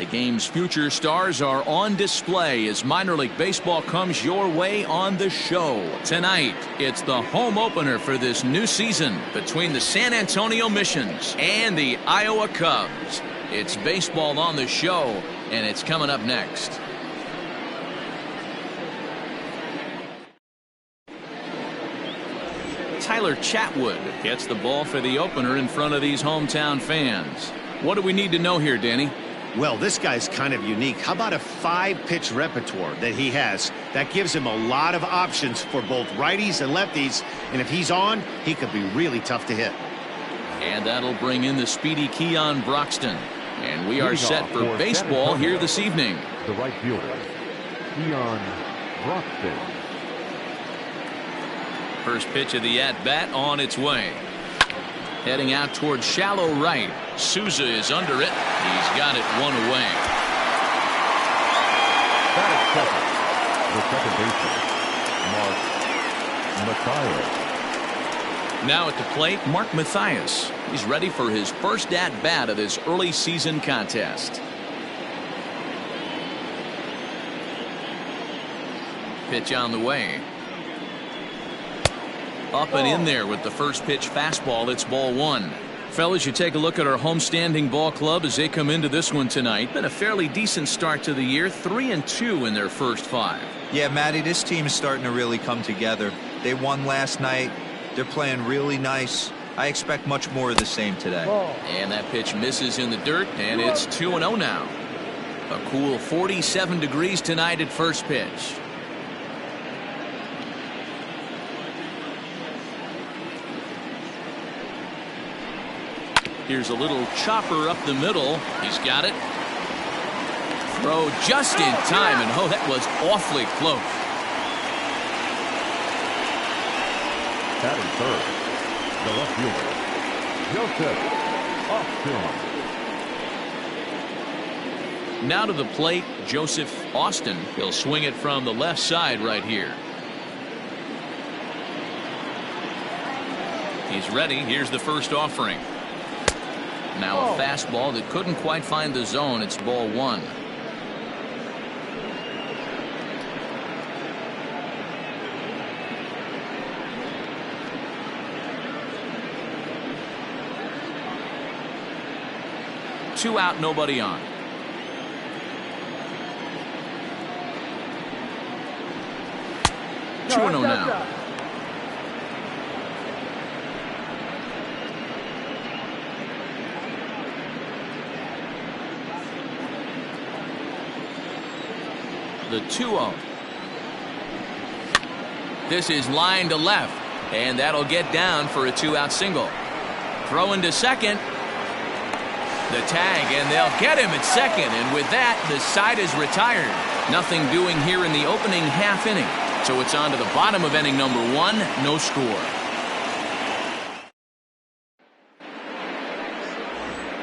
The game's future stars are on display as minor league baseball comes your way on the show. Tonight, it's the home opener for this new season between the San Antonio Missions and the Iowa Cubs. It's baseball on the show, and it's coming up next. Tyler Chatwood gets the ball for the opener in front of these hometown fans. What do we need to know here, Danny? Well, this guy's kind of unique. How about a 5-pitch repertoire that he has? That gives him a lot of options for both righties and lefties. And if he's on, he could be really tough to hit. And that'll bring in the speedy Keon Broxton. And we are set for baseball here this evening. The right fielder, Keon Broxton. First pitch of the at-bat on its way. Heading out towards shallow right. Souza is under it. He's got it one away. Batting second, the second baseman, Mark Mathias. Now at the plate, Mark Mathias. He's ready for his first at-bat of this early season contest. Pitch on the way. Up and in there with the first pitch fastball. It's ball one. Fellas, you take a look at our homestanding ball club as they come into this one tonight. Been a fairly decent start to the year. 3-2 in their first 5. Yeah, Matty, this team is starting to really come together. They won last night. They're playing really nice. I expect much more of the same today. And that pitch misses in the dirt, and it's 2-0 now. A cool 47 degrees tonight at first pitch. Here's a little chopper up the middle. He's got it. Throw just in time, and oh, that was awfully close. Batting third, the left fielder, Joseph Austin. Now to the plate, Joseph Austin. He'll swing it from the left side right here. He's ready. Here's the first offering. Now a fastball that couldn't quite find the zone. It's ball one. Two out, nobody on. Two 2-0 now. The 2-0. This is line to left, and that'll get down for a 2-out single. Throw into second. The tag, and they'll get him at second, and with that, the side is retired. Nothing doing here in the opening half inning. So it's on to the bottom of inning number 1, no score.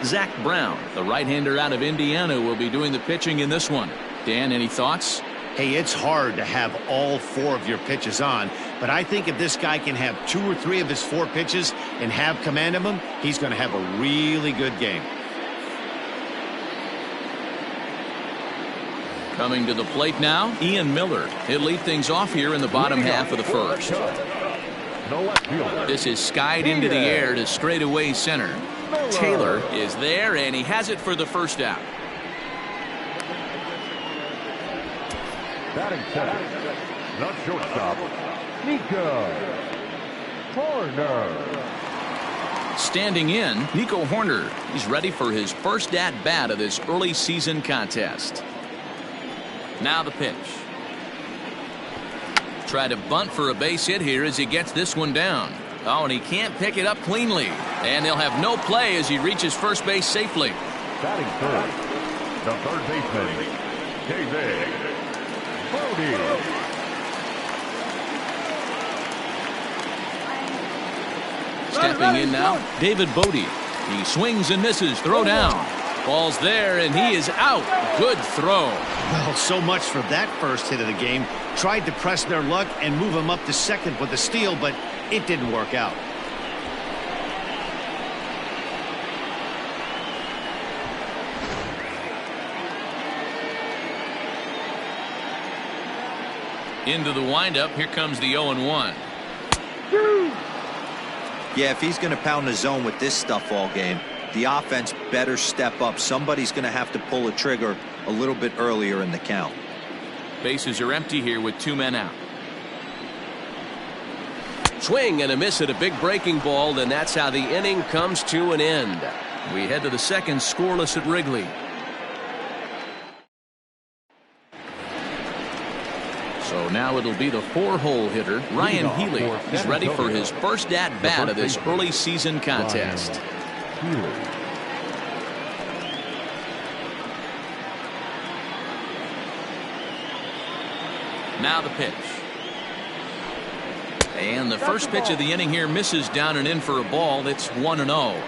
Zach Brown, the right-hander out of Indiana, will be doing the pitching in this one. Dan, any thoughts? Hey, it's hard to have all 4 of your pitches on, but I think if this guy can have 2 or 3 of his 4 pitches and have command of them, he's going to have a really good game. Coming to the plate now, Ian Miller. He'll lead things off here in the bottom half of the first. This is skied into the air to straightaway center. Taylor is there, and he has it for the first out. Batting center, not shortstop, Nico Horner. Standing in, Nico Horner. He's ready for his first at-bat of this early season contest. Now the pitch. Try to bunt for a base hit here as he gets this one down. Oh, and he can't pick it up cleanly. And he'll have no play as he reaches first base safely. Batting third, the third baseman, David Bodie. Stepping in now, David Bodie. He swings and misses. Throw down. Ball's there, and he is out. Good throw. Well, so much for that first hit of the game. Tried to press their luck and move him up to second with a steal, but it didn't work out. Into the windup. Here comes the 0-1. Yeah, if he's going to pound the zone with this stuff all game, the offense better step up. Somebody's going to have to pull a trigger a little bit earlier in the count. Bases are empty here with 2 men out. Swing and a miss at a big breaking ball, and that's how the inning comes to an end. We head to the second, scoreless at Wrigley. So now it'll be the 4-hole hitter, Ryan Healy. He's ready for his first at-bat of this early season contest. Now the pitch. And the first pitch of the inning here misses down and in for a ball. It's 1-0.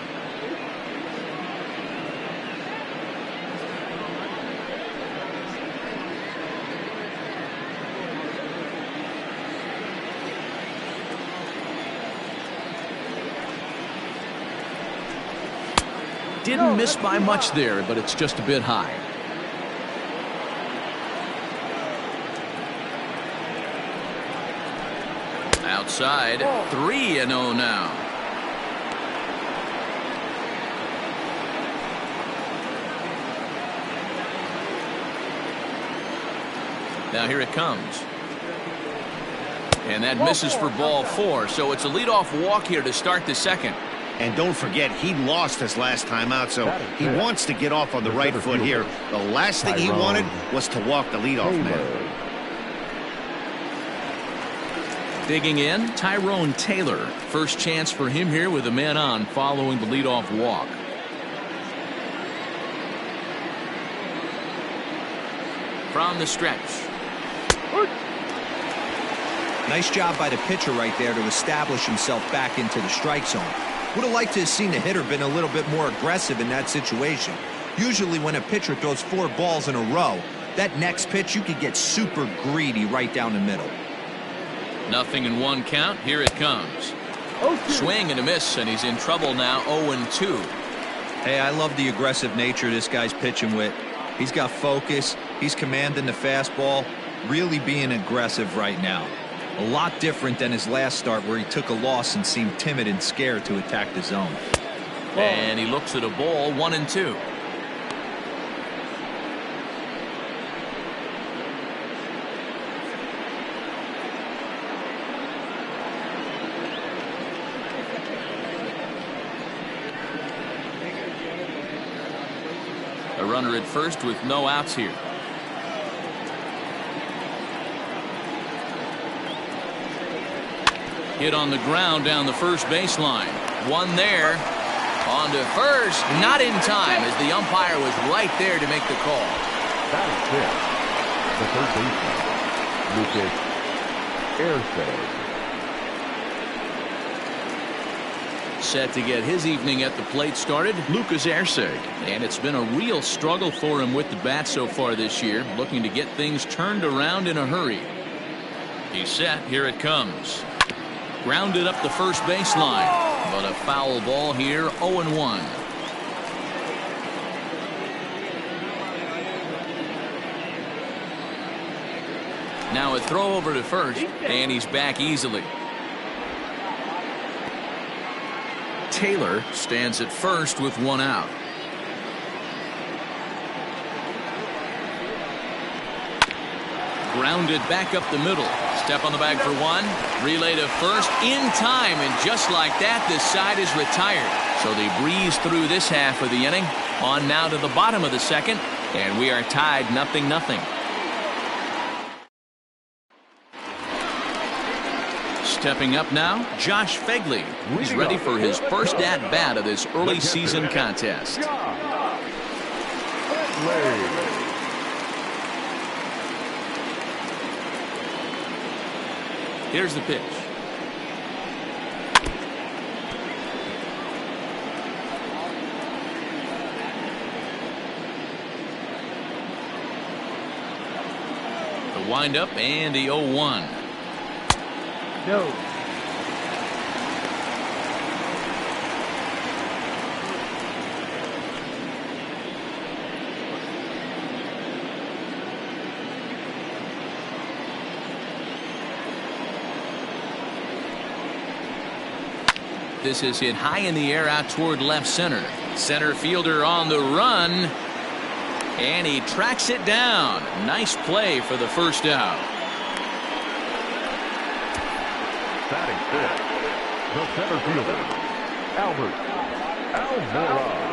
Didn't miss by much there, but it's just a bit high. Outside, 3-0 now. Now here it comes. And that misses for ball 4, so it's a leadoff walk here to start the second. And don't forget, he lost his last time out, so he wants to get off on the right foot here. The last thing he wanted was to walk the leadoff man. Digging in, Tyrone Taylor. First chance for him here with a man on following the leadoff walk. From the stretch. Nice job by the pitcher right there to establish himself back into the strike zone. Would have liked to have seen the hitter been a little bit more aggressive in that situation. Usually when a pitcher throws 4 balls in a row, that next pitch you could get super greedy right down the middle. Nothing in 1 count. Here it comes. Swing and a miss, and he's in trouble now. 0-2. Hey, I love the aggressive nature this guy's pitching with. He's got focus. He's commanding the fastball. Really being aggressive right now. A lot different than his last start where he took a loss and seemed timid and scared to attack the zone. And he looks at a ball. 1-2. A runner at first with no outs here. Hit on the ground down the first baseline. One there. On to first. Not in time as the umpire was right there to make the call. That is it. The third baseman, Lucas Erceg. Set to get his evening at the plate started, Lucas Erceg. And it's been a real struggle for him with the bat so far this year, looking to get things turned around in a hurry. He's set. Here it comes. Grounded up the first baseline, but a foul ball here. 0-1. Now a throw over to first, and he's back easily. Taylor stands at first with 1 out. Grounded back up the middle. Step on the bag for 1. Relay to first in time, and just like that, this side is retired. So they breeze through this half of the inning. On now to the bottom of the second, and we are tied 0-0. Stepping up now, Josh Phegley. He's ready for his first at-bat of this early season contest. Here's the pitch. The windup and the 0-1. No. This is hit high in the air out toward left center. Center fielder on the run. And he tracks it down. Nice play for the first out. Batting fifth, the center fielder, Albert Almora.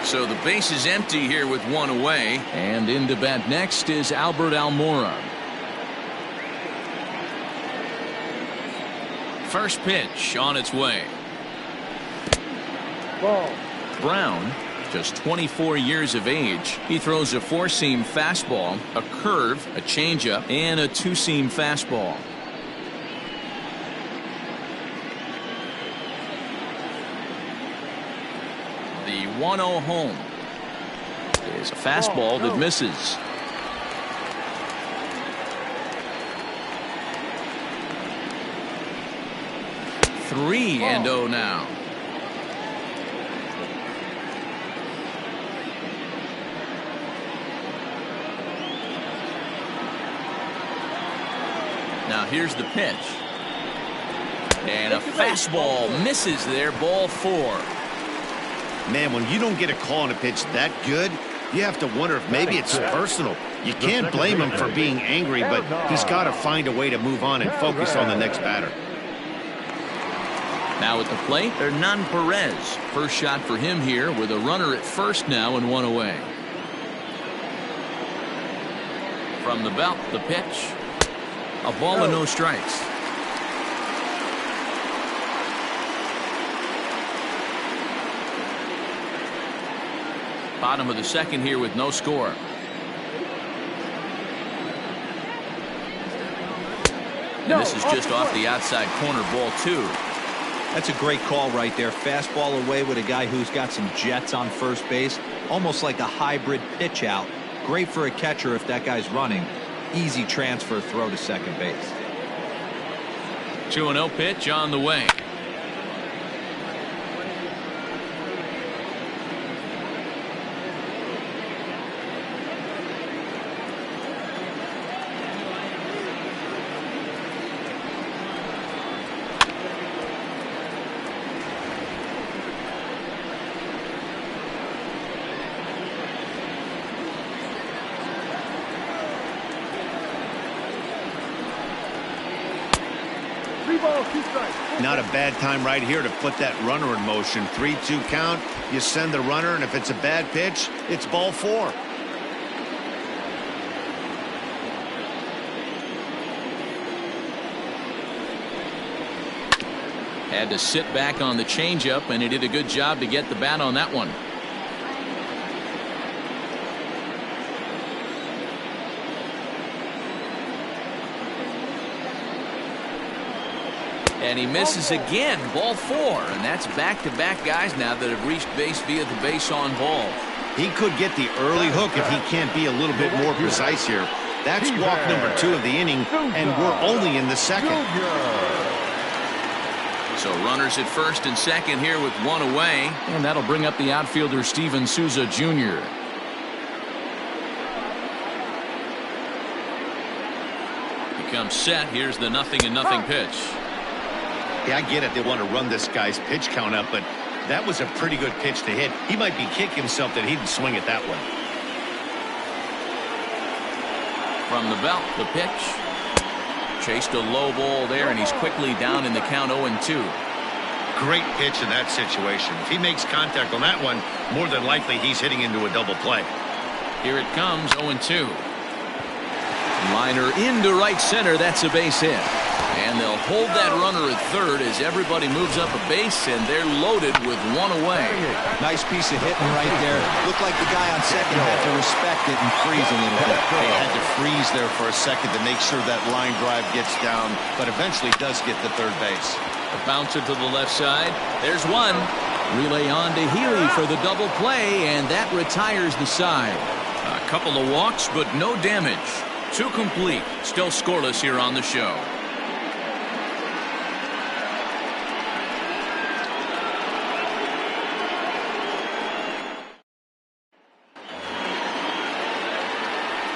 So the base is empty here with one away. And in to bat next is Albert Almora. First pitch on its way. Ball. Brown, just 24 years of age. He throws a four-seam fastball, a curve, a changeup, and a two-seam fastball. The 1-0 home is a fastball that misses. Three and 0 now. Now here's the pitch. And a fastball misses there, ball 4. Man, when you don't get a call on a pitch that good, you have to wonder if maybe it's personal. You can't blame him for being angry, but he's got to find a way to move on and focus on the next batter. Now at the plate, Hernan Perez. First shot for him here with a runner at first now and one away. From the belt, the pitch. A ball and no strikes. Bottom of the second here with no score. And this is just off the outside corner, ball 2. That's a great call right there. Fastball away with a guy who's got some jets on first base. Almost like a hybrid pitch out. Great for a catcher if that guy's running. Easy transfer throw to second base. 2-0 pitch on the way. Not a bad time right here to put that runner in motion. 3-2 count. You send the runner, and if it's a bad pitch, it's ball 4. Had to sit back on the changeup, and he did a good job to get the bat on that one. And he misses again, ball 4, and that's back-to-back guys now that have reached base via the base on ball. He could get the early hook if he can't be a little bit more precise here. That's walk number 2 of the inning, and we're only in the second. So runners at first and second here with one away, and that'll bring up the outfielder Steven Souza Jr. Becomes set. Here's the 0-0 pitch. Yeah, I get it. They want to run this guy's pitch count up, but that was a pretty good pitch to hit. He might be kicking himself that he didn't swing it that way. From the belt, the pitch. Chased a low ball there, and he's quickly down in the count 0-2. Great pitch in that situation. If he makes contact on that one, more than likely he's hitting into a double play. Here it comes, 0-2. Liner into right center. That's a base hit. And they'll hold that runner at third as everybody moves up a base, and they're loaded with one away. Nice piece of hitting right there. Looked like the guy on second had to respect it and freeze a little bit. They had to freeze there for a second to make sure that line drive gets down, but eventually does get to third base. A bouncer to the left side. There's one. Relay on to Healy for the double play, and that retires the side. A couple of walks, but no damage. 2 complete. Still scoreless here on the show.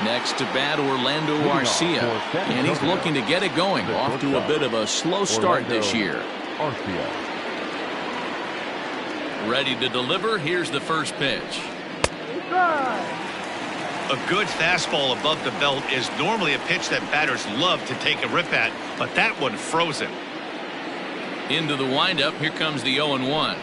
Next to bat, Orlando Arcia, and he's looking to get it going. Off to a bit of a slow start this year. Ready to deliver. Here's the first pitch. A good fastball above the belt is normally a pitch that batters love to take a rip at, but that one froze him. Into the windup. Here comes the 0-1.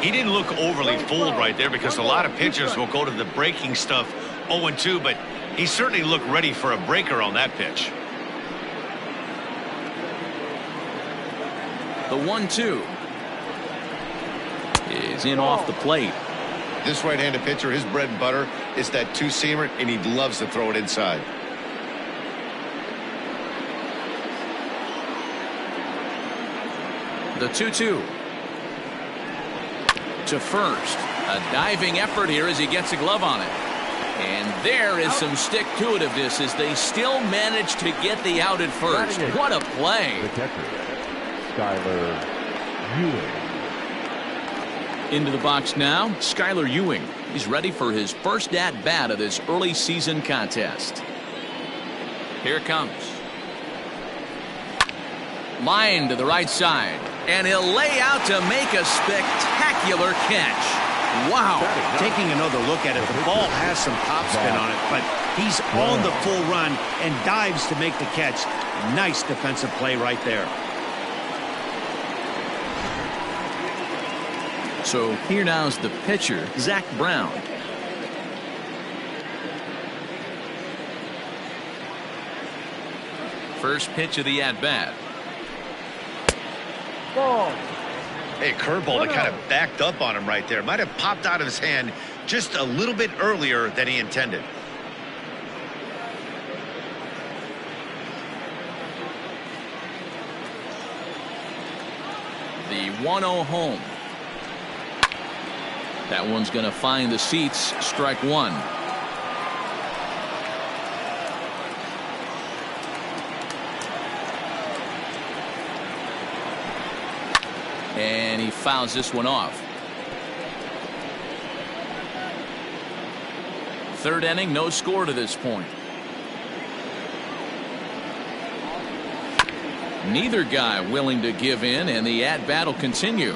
He didn't look overly fooled right there because a lot of pitchers will go to the breaking stuff 0-2, but he certainly looked ready for a breaker on that pitch. The 1-2 is in off the plate. This right-handed pitcher, his bread and butter is that two-seamer, and he loves to throw it inside. The 2-2 to first. A diving effort here as he gets a glove on it. And there is some stick-to-itiveness as they still manage to get the out at first. What a play. The catcher, Skyler Ewing. Into the box now, Skyler Ewing. He's ready for his first at-bat of this early season contest. Here it comes. Line to the right side. And he'll lay out to make a spectacular catch. Wow. Taking another look at it, the ball has some topspin on it, but he's on the full run and dives to make the catch. Nice defensive play right there. So here now is the pitcher, Zach Brown. First pitch of the at-bat. Hey, curveball that kind of backed up on him right there. Might have popped out of his hand just a little bit earlier than he intended. The 1-0 home. That one's going to find the seats. Strike one. And he fouls this one off. Third inning, no score to this point. Neither guy willing to give in, and the at-bat will continue.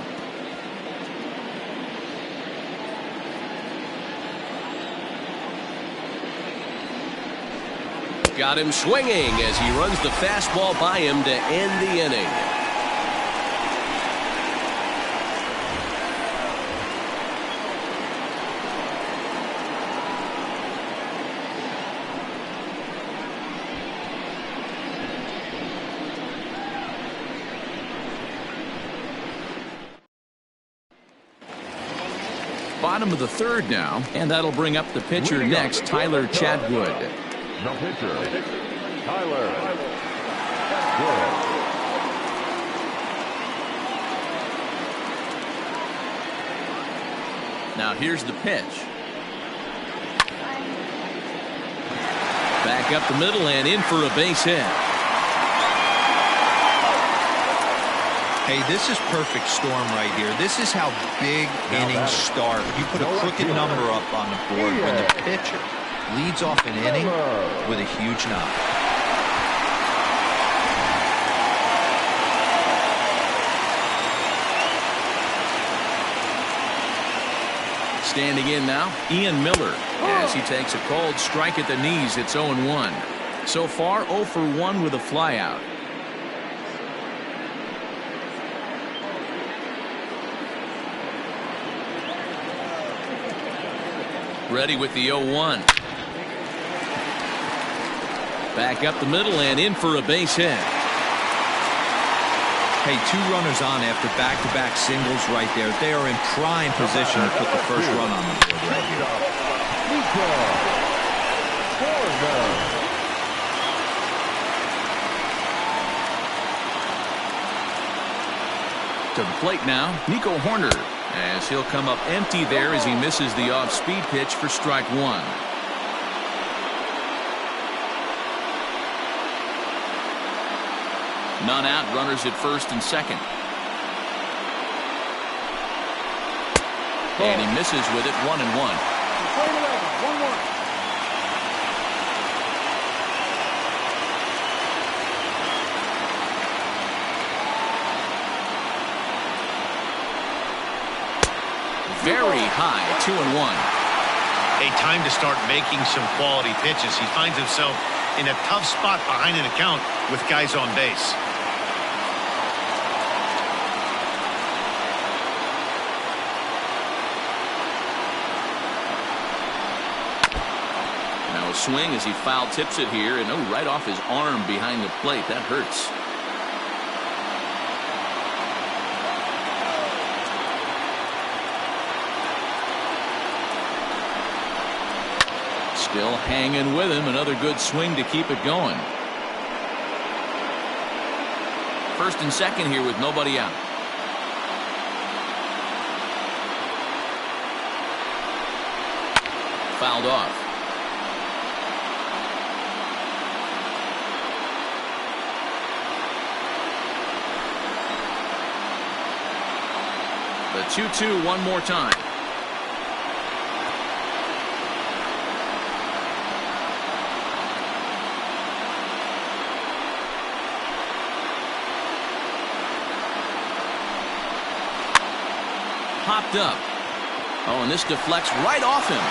Got him swinging as he runs the fastball by him to end the inning. Bottom of the third now, and that'll bring up the pitcher next, Tyler Chatwood. The pitcher, Tyler Chatwood. Now here's the pitch. Back up the middle and in for a base hit. Hey, this is perfect storm right here. This is how big innings start. You put a crooked number up on the board when the pitcher leads off an inning with a huge knock. Standing in now, Ian Miller, as he takes a cold strike at the knees. It's 0-1. So far, 0 for 1 with a flyout. Ready with the 0-1. Back up the middle and in for a base hit. Hey, 2 runners on after back-to-back singles right there. They are in prime position to put the first run on the board right here. To the plate now, Nico Horner, as he'll come up empty there as he misses the off-speed pitch for strike one. None out, runners at first and second. And he misses with it, 1-1. Very high, 2-1. A time to start making some quality pitches. He finds himself in a tough spot behind an account with guys on base. Now a swing as he foul tips it here, and right off his arm behind the plate. That hurts. Still hanging with him. Another good swing to keep it going. First and second here with nobody out. Fouled off. The 2-2 one more time. Popped up. Oh, and this deflects right off him.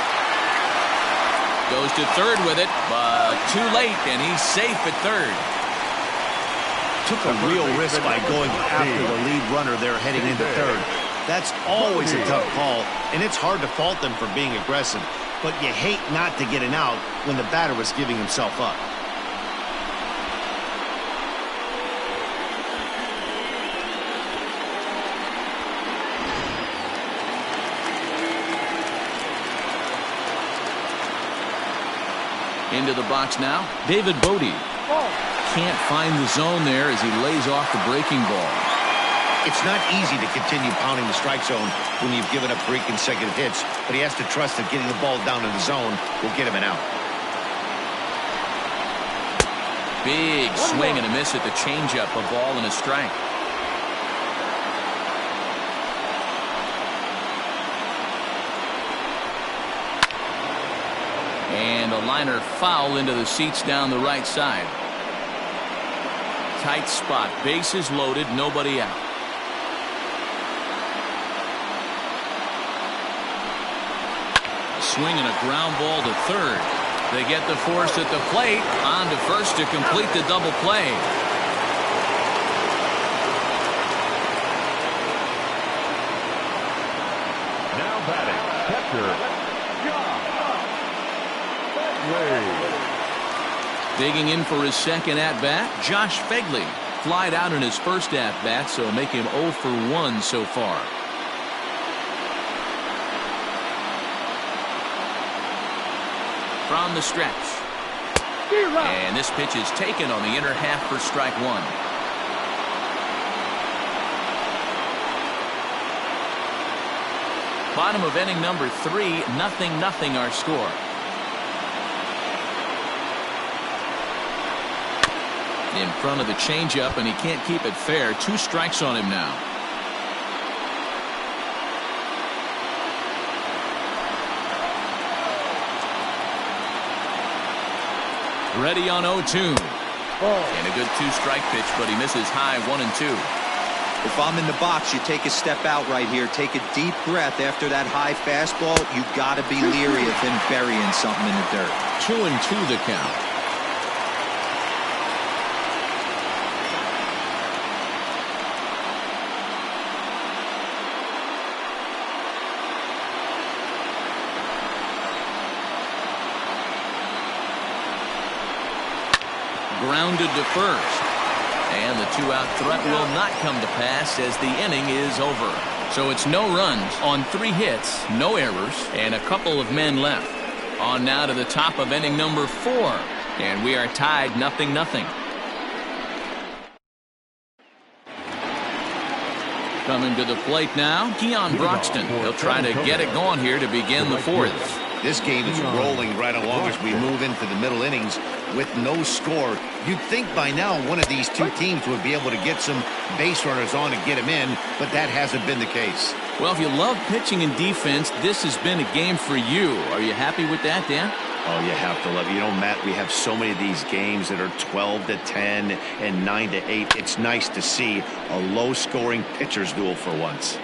Goes to third with it, but too late, and he's safe at third. Took a real risk by going after the lead runner there heading into third. That's always a tough call, and it's hard to fault them for being aggressive. But you hate not to get an out when the batter was giving himself up. Into the box now, David Bodie. Can't find the zone there as he lays off the breaking ball. It's not easy to continue pounding the strike zone when you've given up 3 consecutive hits, but he has to trust that getting the ball down in the zone will get him an out. Big swing and a miss at the changeup, a ball and a strike. And a liner foul into the seats down the right side. Tight spot, bases loaded, nobody out. A swing and a ground ball to third. They get the force at the plate, on to first to complete the double play. Now batting, catcher. Digging in for his second at-bat, Josh Phegley. Flied out in his first at-bat, so make him 0 for 1 so far. From the stretch. And this pitch is taken on the inner half for strike 1. Bottom of inning number 3, 0-0 our score. In front of the changeup, and he can't keep it fair. 2 strikes on him now. Ready on 0-2. And a good 2-strike pitch, but he misses high 1-2. If I'm in the box, you take a step out right here. Take a deep breath after that high fastball. You got to be leery of him burying something in the dirt. 2-2 the count. Grounded to first. And the 2-out threat will not come to pass as the inning is over. So it's no runs on 3 hits, no errors, and a couple of men left. On now to the top of inning number 4. And we are tied 0-0. Coming to the plate now, Keon Broxton. He'll try to get it going here to begin the 4th. This game is rolling right along as we move into the middle innings. with no score. You'd think by now one of these two teams would be able to get some base runners on and get them in, but that hasn't been the case. Well, if you love pitching and defense, this has been a game for you. Are you happy with that, Dan? Oh, you have to love it. You know, Matt, we have so many of these games that are 12-10 and 9-8. It's nice to see a low-scoring pitcher's duel for once.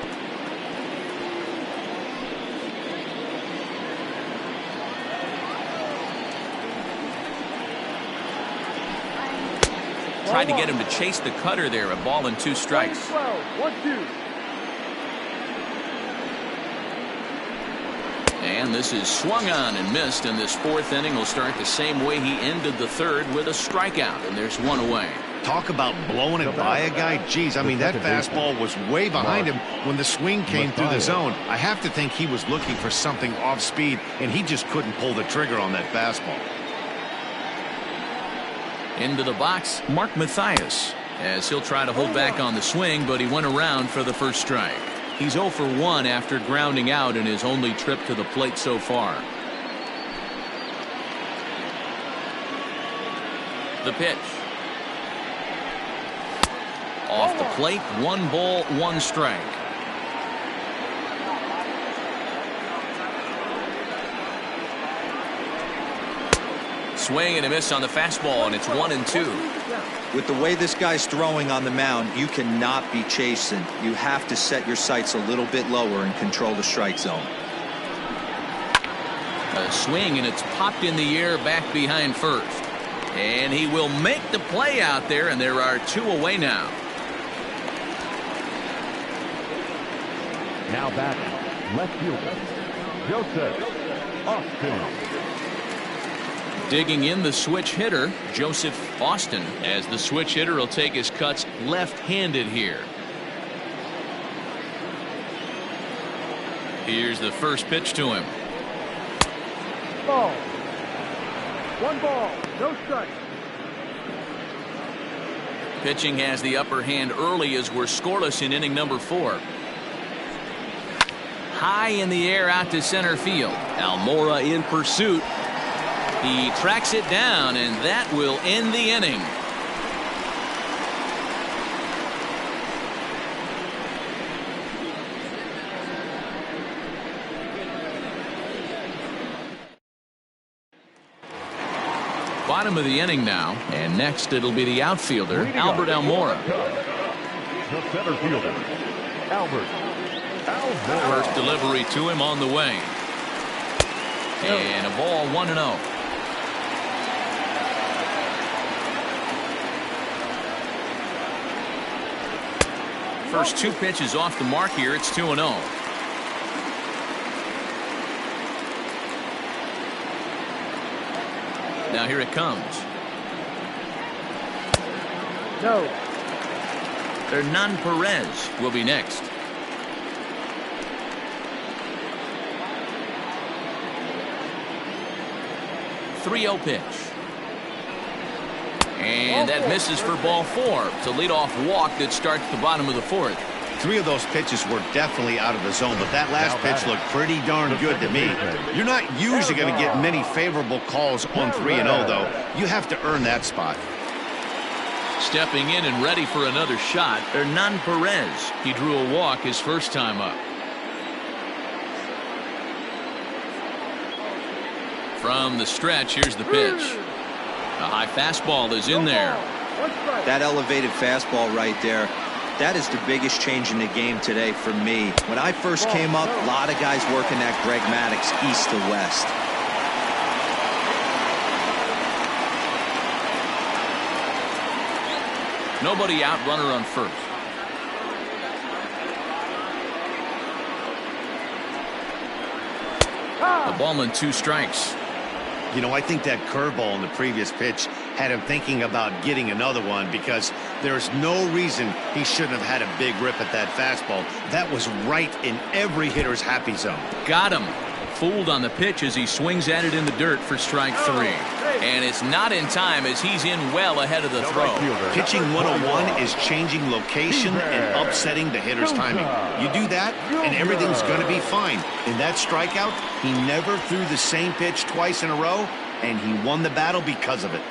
Tried to get him to chase the cutter there. A ball and 2 strikes. 1-2. And this is swung on and missed, and this 4th inning will start the same way he ended the 3rd, with a strikeout, and there's 1 away. Talk about blowing it by a guy. Geez, I mean, that fastball was way behind him when the swing came through the zone. I have to think he was looking for something off speed, and he just couldn't pull the trigger on that fastball. Into the box, Mark Mathias, as he'll try to hold back on the swing, but he went around for the first strike. He's 0 for 1 after grounding out in his only trip to the plate so far. The pitch. Off the plate, 1 ball, 1 strike. Swing and a miss on the fastball, and it's 1-2. With the way this guy's throwing on the mound, you cannot be chasing. You have to set your sights a little bit lower and control the strike zone. A swing, and it's popped in the air back behind first. And he will make the play out there, and there are 2 away now. Now batting, left fielder, Joseph Austin. Digging in the switch hitter, Joseph Austin, as the switch hitter will take his cuts left-handed here. Here's the first pitch to him. Ball. 1 ball, no strike. Pitching has the upper hand early as we're scoreless in inning number 4. High in the air out to center field. Almora in pursuit. He tracks it down, and that will end the inning. Bottom of the inning now, and next it'll be the outfielder, Albert Almora. The center fielder, Albert Almora. First delivery to him on the way. And a ball, 1-0. First 2 pitches off the mark here. It's 2-0. Now here it comes. No. Hernan Perez will be next. .30 pitch. And that misses for ball 4. It's a leadoff walk that starts the bottom of the 4th. 3 of those pitches were definitely out of the zone, but that last pitch looked pretty darn good to me. You're not usually going to get many favorable calls on 3-0, though. You have to earn that spot. Stepping in and ready for another shot, Hernan Perez. He drew a walk his first time up. From the stretch, here's the pitch. A high fastball is in there. That elevated fastball right there, that is the biggest change in the game today for me. When I first came up, a lot of guys working that Greg Maddux east to west. Nobody out, runner on first. A ball and 2 strikes. You know, I think that curveball in the previous pitch had him thinking about getting another one, because there's no reason he shouldn't have had a big rip at that fastball. That was right in every hitter's happy zone. Got him. Fooled on the pitch as he swings at it in the dirt for strike 3. And it's not in time as he's in well ahead of the throw. Pitching 101 is changing location and upsetting the hitter's timing. You do that, and everything's going to be fine. In that strikeout, he never threw the same pitch twice in a row, and he won the battle because of it.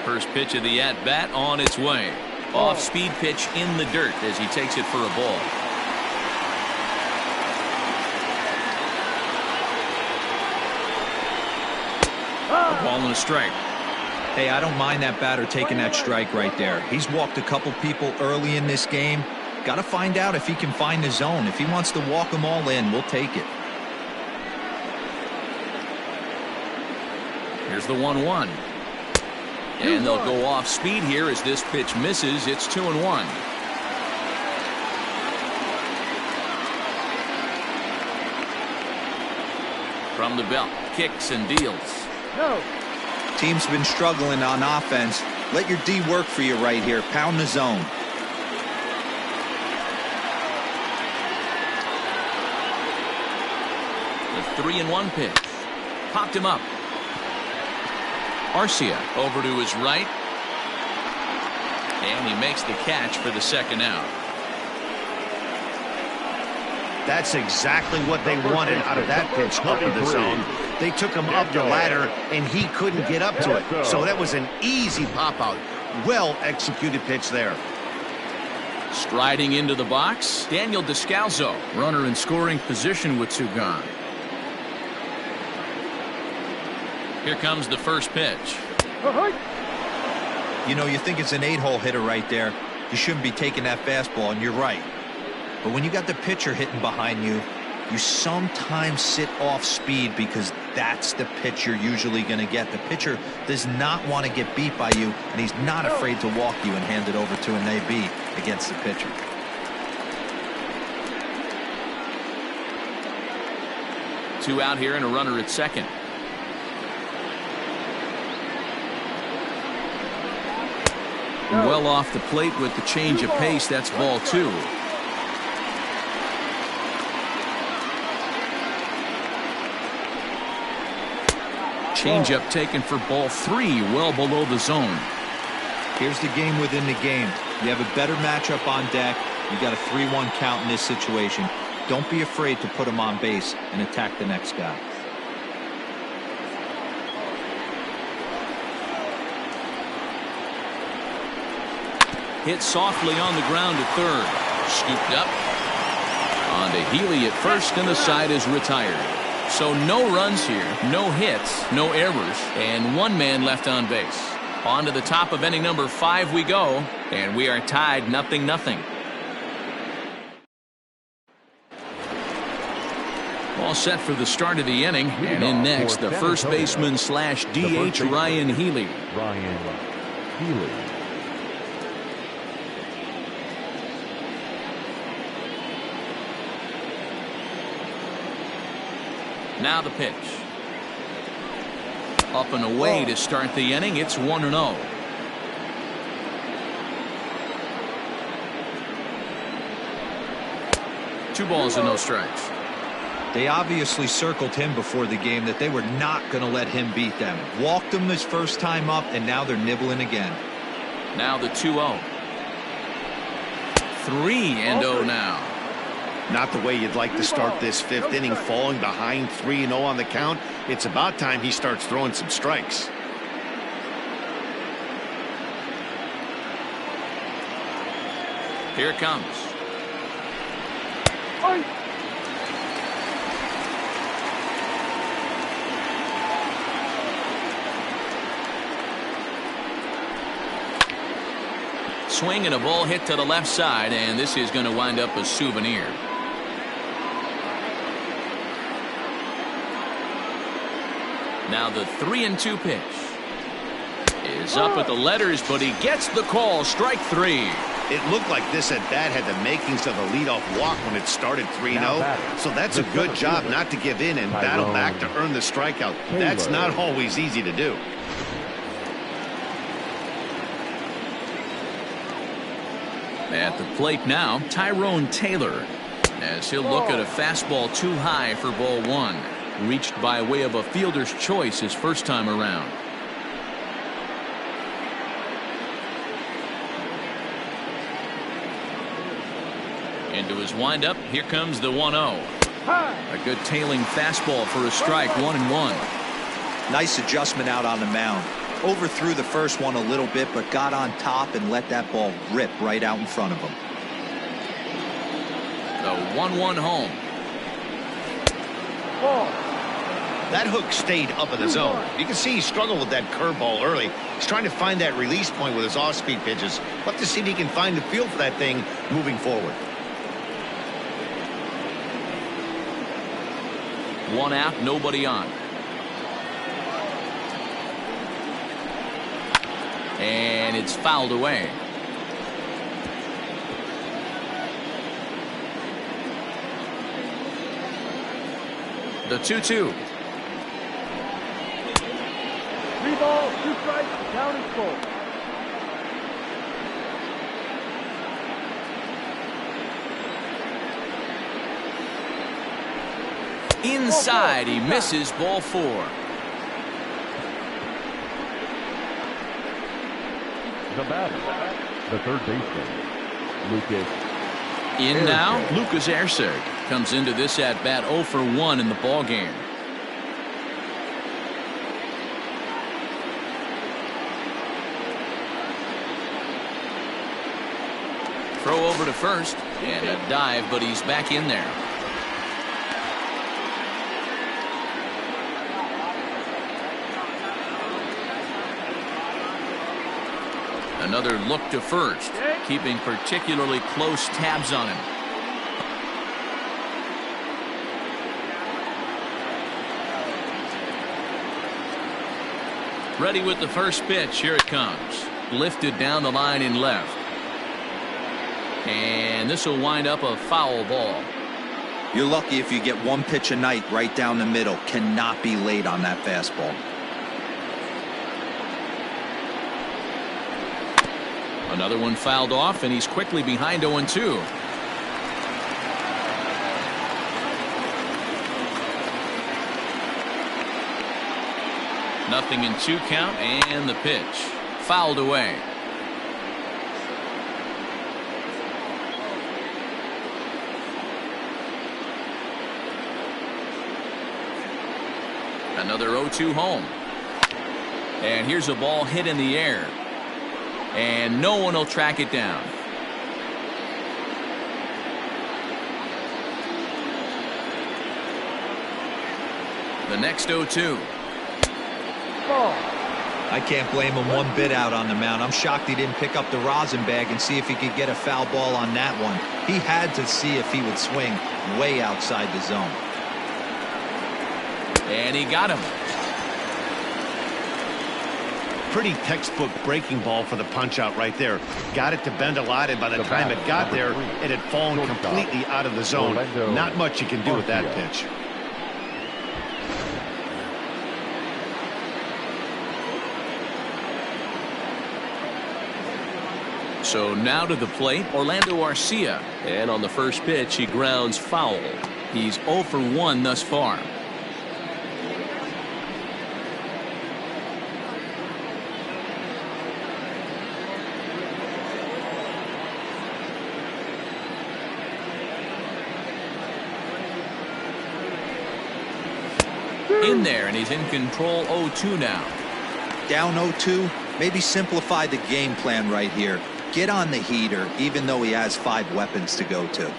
First pitch of the at-bat on its way. Off-speed pitch in the dirt as he takes it for a ball. A ball and a strike. Hey, I don't mind that batter taking that strike right there. He's walked a couple people early in this game. Got to find out if he can find the zone. If he wants to walk them all in, we'll take it. Here's the 1-1. And they'll go off speed here as this pitch misses. It's 2-1. From the belt, kicks and deals. No. Team's been struggling on offense. Let your D work for you right here. Pound the zone. The 3-1 pitch. Popped him up. Arcia over to his right. And he makes the catch for the second out. That's exactly what they wanted out of that pitch up in the zone. They took him up the ladder, and he couldn't get up to it. So that was an easy pop-out. Well-executed pitch there. Striding into the box, Daniel Descalso. Runner in scoring position with two gone. Here comes the first pitch. You know, you think it's an 8-hole hitter right there. You shouldn't be taking that fastball, and you're right. But when you got the pitcher hitting behind you, you sometimes sit off speed because that's the pitch you're usually going to get. The pitcher does not want to get beat by you, and he's not afraid to walk you and hand it over to an AB against the pitcher. Two out here and a runner at second. Well off the plate with the change of pace. That's ball two. Changeup taken for ball three, well below the zone. Here's the game within the game. You have a better matchup on deck. You got a 3-1 count in this situation. Don't be afraid to put him on base and attack the next guy. Hit softly on the ground to third. Scooped up. On to Healy at first, and the side is retired. So no runs here, no hits, no errors, and one man left on base. On to the top of inning number 5 we go, and we are tied 0-0. All set for the start of the inning, and in next, the first baseman slash DH, Ryan Healy. Ryan Healy. Now the pitch. Up and away to start the inning. It's 1-0. Two balls and no strikes. They obviously circled him before the game that they were not going to let him beat them. Walked him his first time up, and now they're nibbling again. Now the 2-0. 3-0 now. Not the way you'd like to start this 5th inning, falling behind 3-0 on the count. It's about time he starts throwing some strikes. Here it comes. Swing and a ball hit to the left side, and this is going to wind up a souvenir. Now the 3-2 pitch is up at the letters, but he gets the call. Strike 3. It looked like this at bat had the makings of a leadoff walk when it started 3-0. So that's a good job not to give in and battle back to earn the strikeout. That's not always easy to do. At the plate now, Tyrone Taylor, as he'll look at a fastball too high for ball 1. Reached by way of a fielder's choice his first time around. Into his windup, here comes the 1-0. A good tailing fastball for a strike, 1-1. Nice adjustment out on the mound. Overthrew the first one a little bit, but got on top and let that ball rip right out in front of him. The 1-1 home. That hook stayed up in the zone. You can see he struggled with that curveball early. He's trying to find that release point with his off-speed pitches. We'll have to see if he can find the feel for that thing moving forward. 1 out, nobody on. And it's fouled away. The 2-2. 3 balls, 2 strikes, down and full. Inside, he misses, ball 4. The batter, the third baseman, Lucas. In now, Lucas Erceg comes into this at bat 0 for 1 in the ball game. Throw over to first and a dive, but he's back in there. Another look to first, keeping particularly close tabs on him. Ready with the first pitch. Here it comes. Lifted down the line in left. And this will wind up a foul ball. You're lucky if you get 1 pitch a night right down the middle. Cannot be late on that fastball. Another one fouled off, and he's quickly behind 0-2. Nothing in 2 count, and the pitch fouled away. Another 0-2 home. And here's a ball hit in the air. And no one will track it down. The next 0-2. I can't blame him one bit out on the mound. I'm shocked he didn't pick up the rosin bag and see if he could get a foul ball on that one. He had to see if he would swing way outside the zone. And he got him. Pretty textbook breaking ball for the punch out right there. Got it to bend a lot, and by the time it got there, it had fallen completely out of the zone. Not much you can do with that pitch. So now to the plate, Orlando Arcia. And on the first pitch, he grounds foul. He's 0 for 1 thus far. In there, and he's in control. 0-2 now. Down 0-2. Maybe simplify the game plan right here. Get on the heater, even though he has 5 weapons to go to.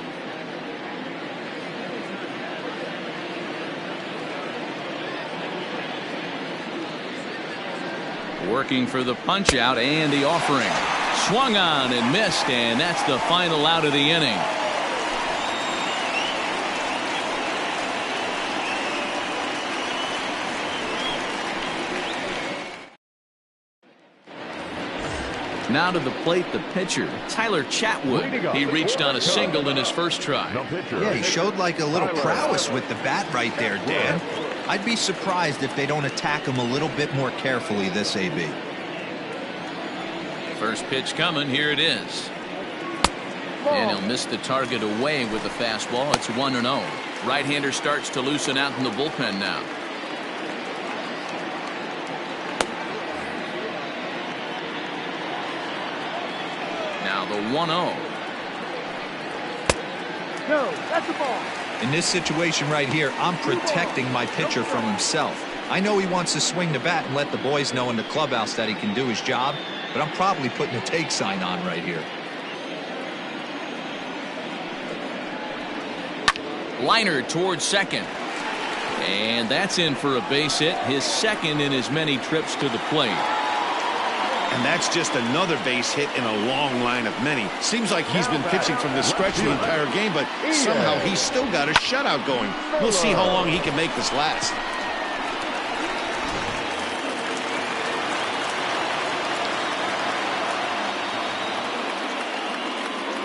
Working for the punch out and the offering. Swung on and missed, and that's the final out of the inning. Now to the plate, the pitcher, Tyler Chatwood. He reached on a single in his first try. Yeah, he showed like a little prowess with the bat right there, Dan. I'd be surprised if they don't attack him a little bit more carefully this AB. First pitch coming. Here it is. And he'll miss the target away with the fastball. It's 1-0. Right-hander starts to loosen out in the bullpen now. Now the 1-0. No, that's the ball. In this situation right here, I'm protecting my pitcher from himself. I know he wants to swing the bat and let the boys know in the clubhouse that he can do his job, but I'm probably putting a take sign on right here. Liner towards second. And that's in for a base hit, his second in as many trips to the plate. And that's just another base hit in a long line of many. Seems like he's been pitching from the stretch the entire game, but somehow he's still got a shutout going. We'll see how long he can make this last.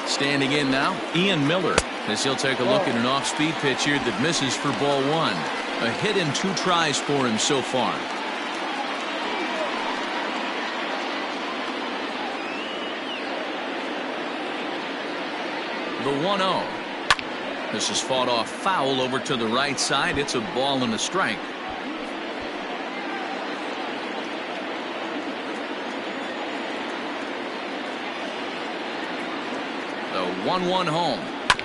Standing in now, Ian Miller, as he'll take a look at an off-speed pitch here that misses for ball one. A hit in 2 tries for him so far. The 1-0. This is fought off foul over to the right side. It's a ball and a strike. The 1-1 home.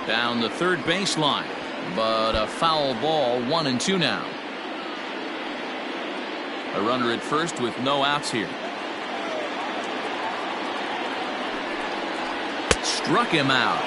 Down the third baseline. But a foul ball, 1-2 now. A runner at first with no outs here. Struck him out.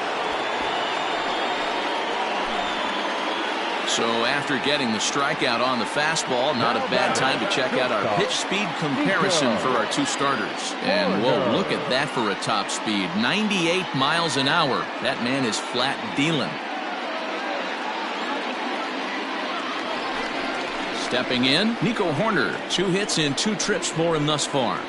So after getting the strikeout on the fastball, not a bad time to check out our pitch speed comparison for our 2 starters. And whoa, look at that for a top speed. 98 miles an hour. That man is flat dealing. Stepping in, Nico Hoerner. 2 hits in 2 trips for him thus far.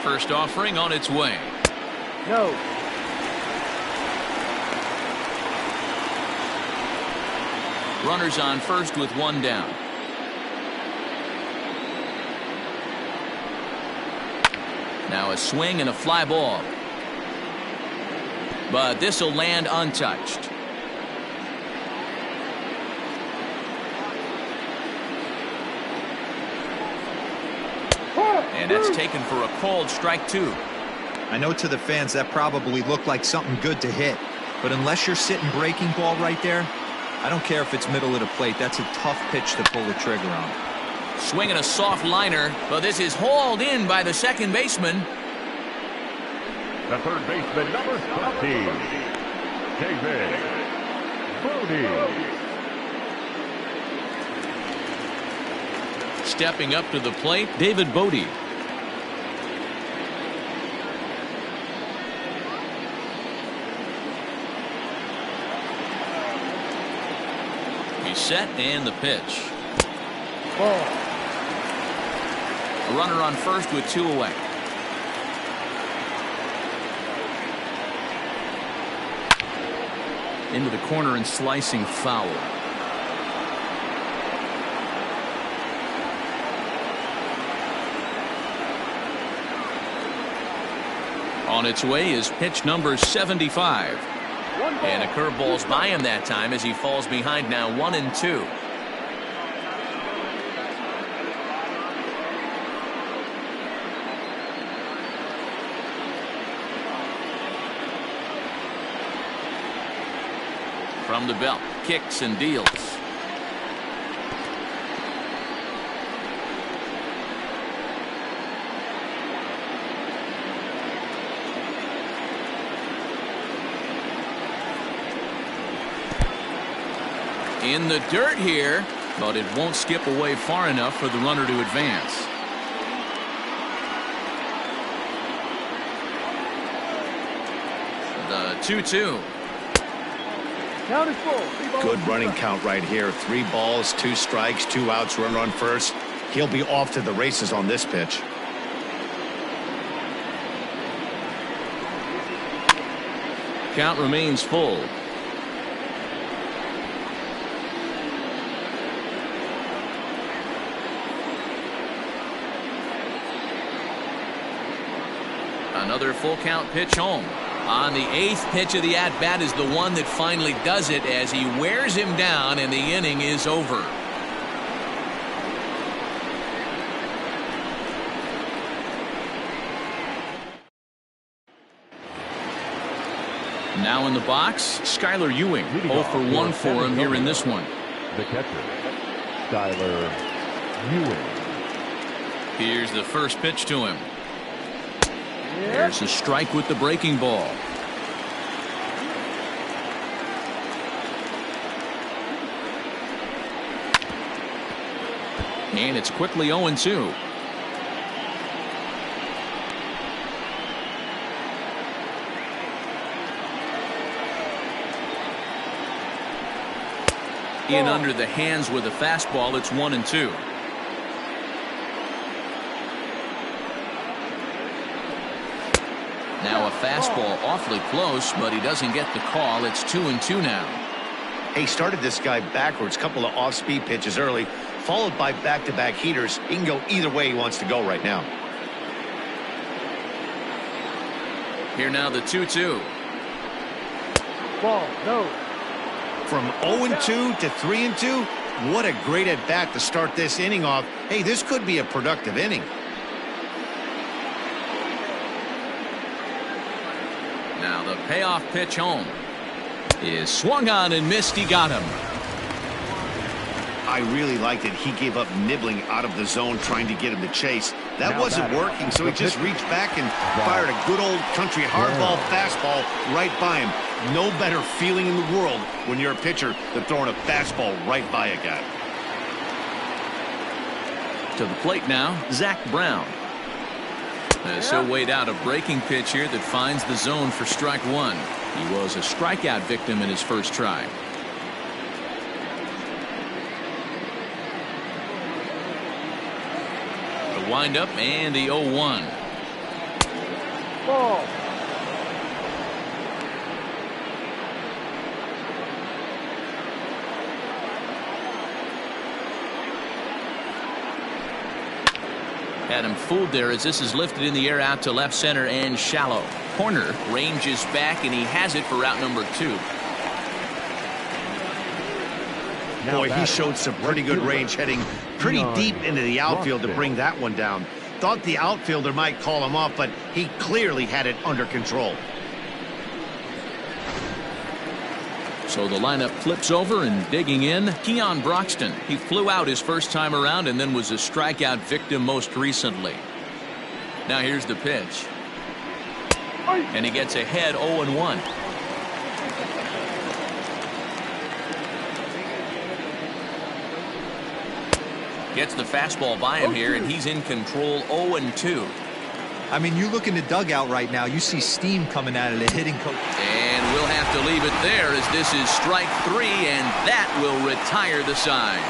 First offering on its way. No. Runners on first with 1 down. Now a swing and a fly ball. But this will land untouched. And that's taken for a called strike 2. I know to the fans that probably looked like something good to hit, but unless you're sitting breaking ball right there, I don't care if it's middle of the plate. That's a tough pitch to pull the trigger on. Swinging a soft liner, but this is hauled in by the second baseman. The third baseman, number 13, David Bote. Stepping up to the plate, David Bote. He's set and the pitch. Ball. A runner on first with 2 away. Into the corner and slicing foul. On its way is pitch number 75. And a curveball's by him that time as he falls behind now 1-2. From the belt, kicks and deals. In the dirt here, but it won't skip away far enough for the runner to advance. The 2-2. Count is full. Good running count right here. 3 balls, 2 strikes, 2 outs, runner on first. He'll be off to the races on this pitch. Count remains full. Another full count pitch home. On the 8th pitch of the at-bat is the one that finally does it as he wears him down and the inning is over. Now in the box, Skylar Ewing. 0 for 1 for him here in this one. The catcher, Skylar Ewing. Here's the first pitch to him. There's a strike with the breaking ball. And it's quickly 0-2. In under the hands with a fastball, it's 1-2. Now a fastball awfully close, but he doesn't get the call. It's 2-2 now. He started this guy backwards, couple of off-speed pitches early, followed by back-to-back heaters. He can go either way he wants to go right now. Here now the 2-2. Ball, no. From 0-2 to 3-2, what a great at-bat to start this inning off. Hey, this could be a productive inning. Now the payoff pitch home is swung on and missed. He got him. I really liked it. He gave up nibbling out of the zone trying to get him to chase. That wasn't working, so he just reached back and fired a good old country hardball fastball right by him. No better feeling in the world when you're a pitcher than throwing a fastball right by a guy. To the plate now, Zach Brown. So weighed out a breaking pitch here that finds the zone for strike one. He was a strikeout victim in his first try. The windup and the 0-1. Ball. Had him fooled there as this is lifted in the air out to left center and shallow. Corner ranges back and he has it for route number 2. Boy, he showed some pretty good range heading pretty deep into the outfield to bring that one down. Thought the outfielder might call him off, but he clearly had it under control. So the lineup flips over and digging in, Keon Broxton. He flew out his first time around and then was a strikeout victim most recently. Now here's the pitch. And he gets ahead 0-1. Gets the fastball by him here, and he's in control. 0-2. I mean, you look in the dugout right now, you see steam coming out of the hitting coach. And we'll have to leave it there as this is strike 3, and that will retire the side.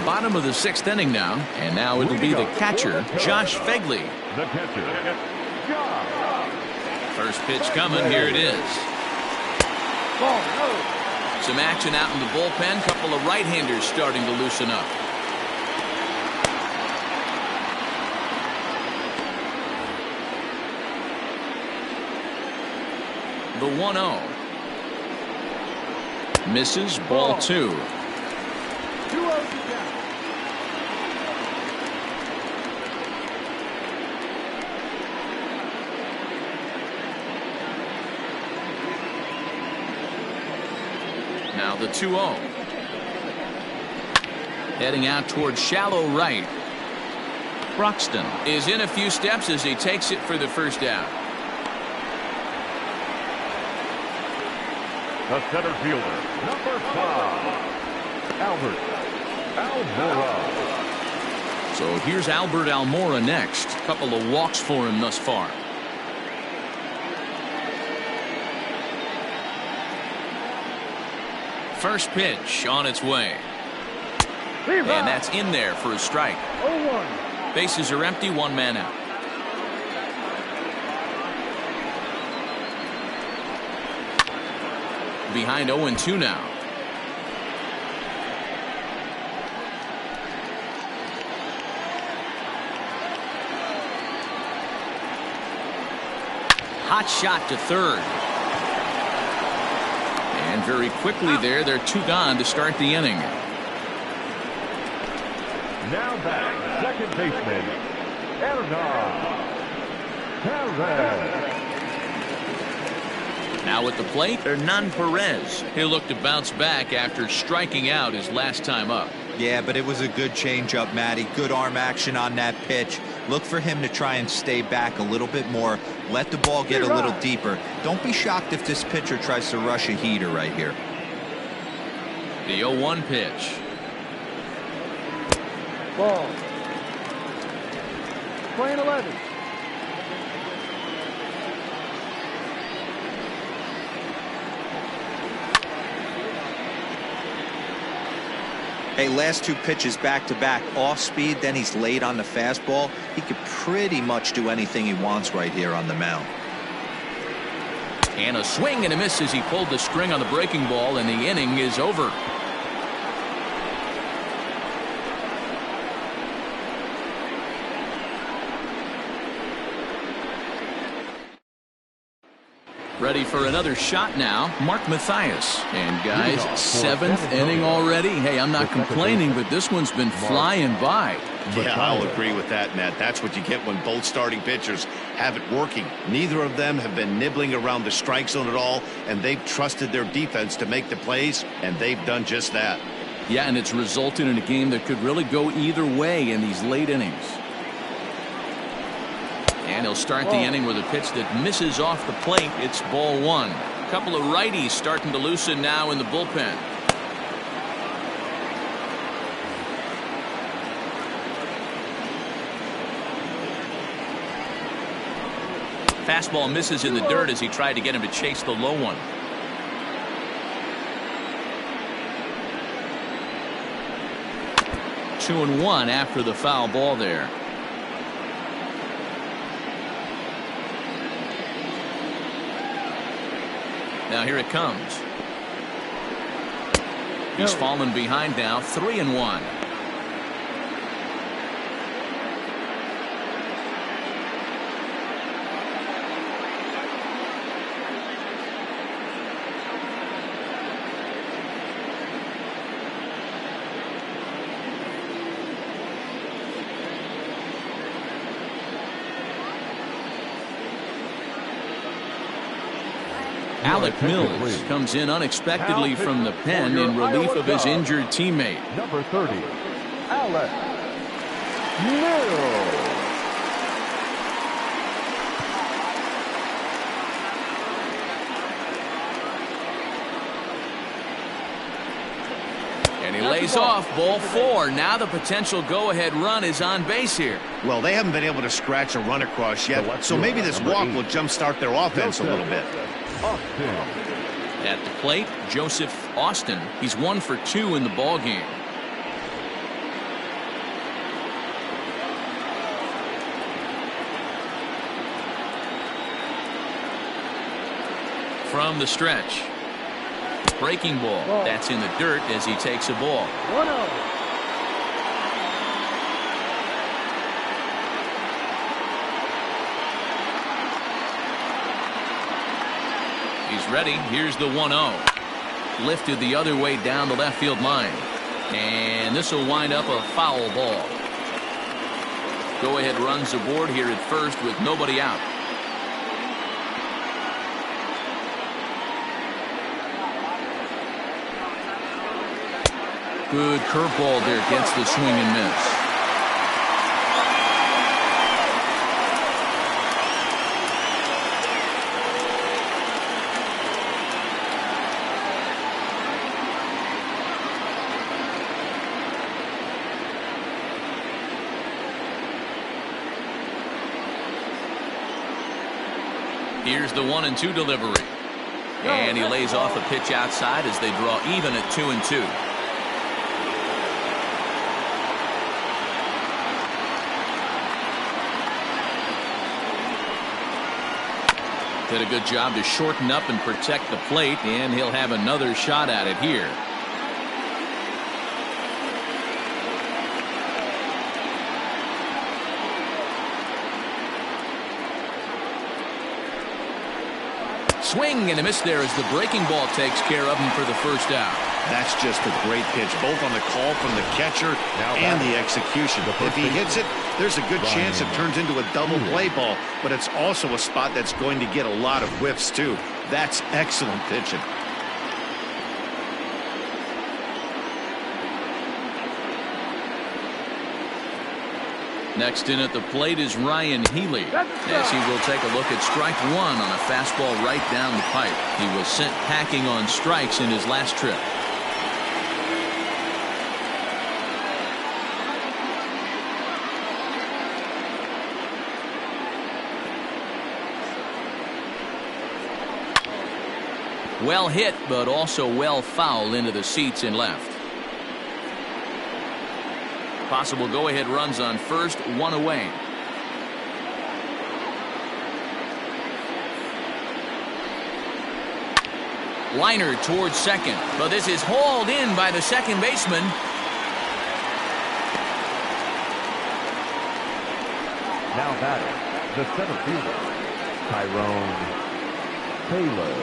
Bottom of the 6th inning now, and now it'll be the catcher, Josh Phegley. The catcher, First pitch coming, here it is. Some action out in the bullpen. Couple of right-handers starting to loosen up. The 1-0. Misses, ball 2. Now the 2-0. Heading out towards shallow right. Broxton is in a few steps as he takes it for the first out. the center fielder, number 5, Albert Almora. So here's Albert Almora next. Couple of walks for him thus far. First pitch on its way. And that's in there for a strike. 0-1. Bases are empty, one man out. Behind 0-2 now. Hot shot to third. And very quickly there, they're two gone to start the inning. Now back, second baseman, Hernan Perez. Now at the plate, Hernan Perez. He'll look to bounce back after striking out his last time up. Yeah, but it was a good changeup, Matty. Good arm action on that pitch. Look for him to try and stay back a little bit more. Let the ball get a little deeper. Don't be shocked if this pitcher tries to rush a heater right here. The 0-1 pitch. Ball. Playing 11. Hey, last two pitches back-to-back, off speed, then he's late on the fastball. He could pretty much do anything he wants right here on the mound. And a swing and a miss as he pulled the string on the breaking ball, and the inning is over. Ready for another shot now, Mark Mathias. And guys, 7th inning already. Hey, I'm not complaining, but this one's been flying by. Yeah, I'll agree with that, Matt. That's what you get when both starting pitchers have it working. Neither of them have been nibbling around the strike zone at all, and they've trusted their defense to make the plays, and they've done just that. Yeah, and it's resulted in a game that could really go either way in these late innings. And he'll start the inning with a pitch that misses off the plate. It's ball one. A couple of righties starting to loosen now in the bullpen. Fastball misses in the dirt as he tried to get him to chase the low one. Two and one after the foul ball there. Now here it comes. He's fallen behind now, 3-1. Alec Mills comes in unexpectedly from the pen in relief of his injured teammate. Number 30, Alec Mills. And he lays off, ball four. Now the potential go-ahead run is on base here. Well, they haven't been able to scratch a run across yet, so maybe this walk will jumpstart their offense a little bit. At the plate, Joseph Austin. He's 1 for 2 in the ball game. From the stretch. Breaking ball. That's in the dirt as he takes a ball. 1-0. He's ready. Here's the 1-0. Lifted the other way down the left field line. And this will wind up a foul ball. Go-ahead runs aboard here at first with nobody out. Good curveball there, gets the swing and miss. Here's the 1-2 delivery. And he lays off a pitch outside as they draw even at 2-2. Did a good job to shorten up and protect the plate, and he'll have another shot at it here. Swing and a miss there as the breaking ball takes care of him for the first out. That's just a great pitch, both on the call from the catcher and the execution. If he hits it, there's a good chance it turns into a double play ball, but it's also a spot that's going to get a lot of whiffs, too. That's excellent pitching. Next in at the plate is Ryan Healy, as he will take a look at strike one on a fastball right down the pipe. He was sent packing on strikes in his last trip. Well hit, but also well fouled into the seats in left. Possible go-ahead runs on first, one away. Liner towards second, but this is hauled in by the second baseman. Now batting, the center fielder, Tyrone Taylor.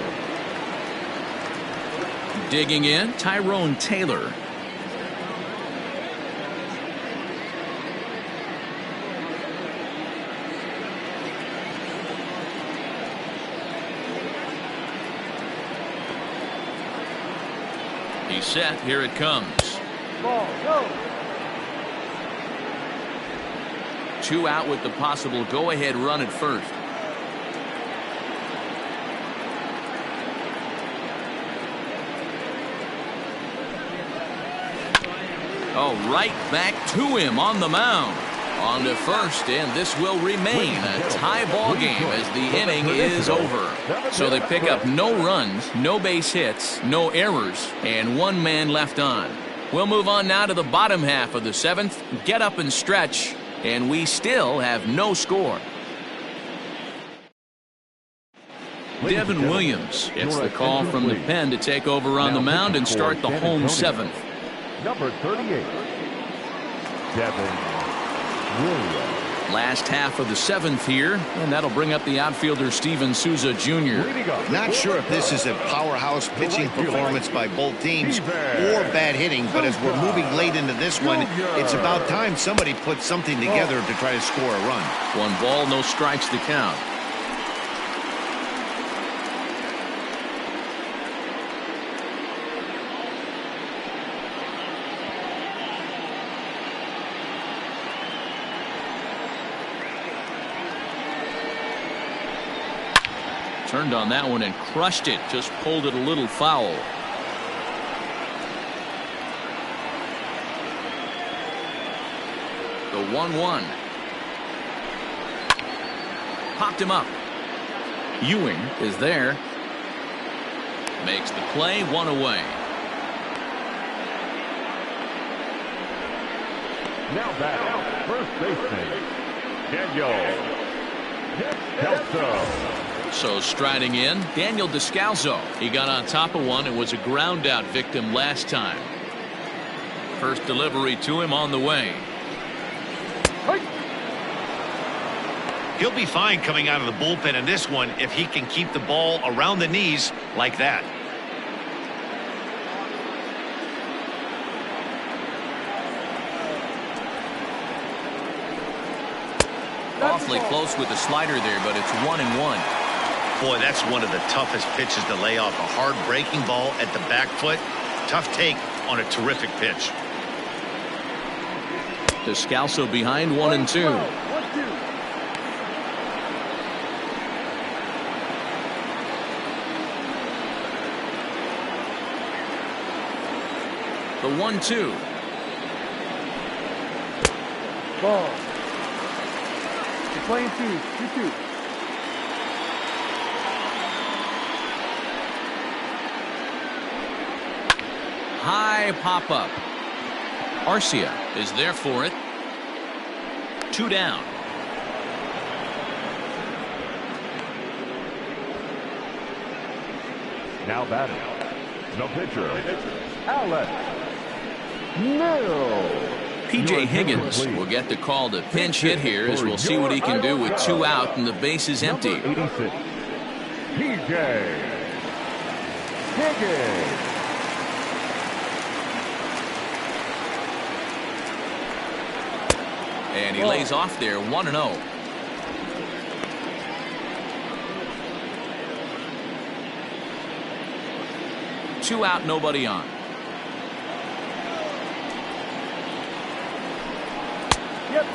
Digging in, Tyrone Taylor. He's set. Here it comes. Ball, go. 2 out with the possible go-ahead run at first. Oh, right back to him on the mound. On to first, and this will remain a tie ball game as the inning is over. So they pick up no runs, no base hits, no errors, and 1 man left on. We'll move on now to the bottom half of the 7th. Get up and stretch, and we still have no score. Devin Williams gets the call from the pen to take over on the mound and start the home 7th. Number 38, Devin Williams. Last half of the 7th here, and that'll bring up the outfielder Steven Souza Jr. Not sure if this is a powerhouse pitching performance by both teams or bad hitting, but as we're moving late into this one, it's about time somebody puts something together to try to score a run. 1 ball, no strikes to count. Turned on that one and crushed it. Just pulled it a little foul. The 1-1. Popped him up. Ewing is there. Makes the play, 1 away. Now batting, first baseman, Daniel Descalso. So striding in, Daniel Descalso. He got on top of one and was a ground out victim last time. First delivery to him on the way. He'll be fine coming out of the bullpen in this one if he can keep the ball around the knees like that. Awfully close with the slider there, but it's 1-1. Boy, that's one of the toughest pitches to lay off. A hard breaking ball at the back foot. Tough take on a terrific pitch. Descalso behind 1-2. The 1-2. Ball. You're playing 2-2. High pop up. Arcia is there for it. 2 down. Now batting, the pitcher, Alex Mill. P.J. Higgins will get the call to pinch hit here as we'll see what he can do with 2 out and the base is empty. P.J. Higgins. And he lays off there 1-0. Two out, nobody on.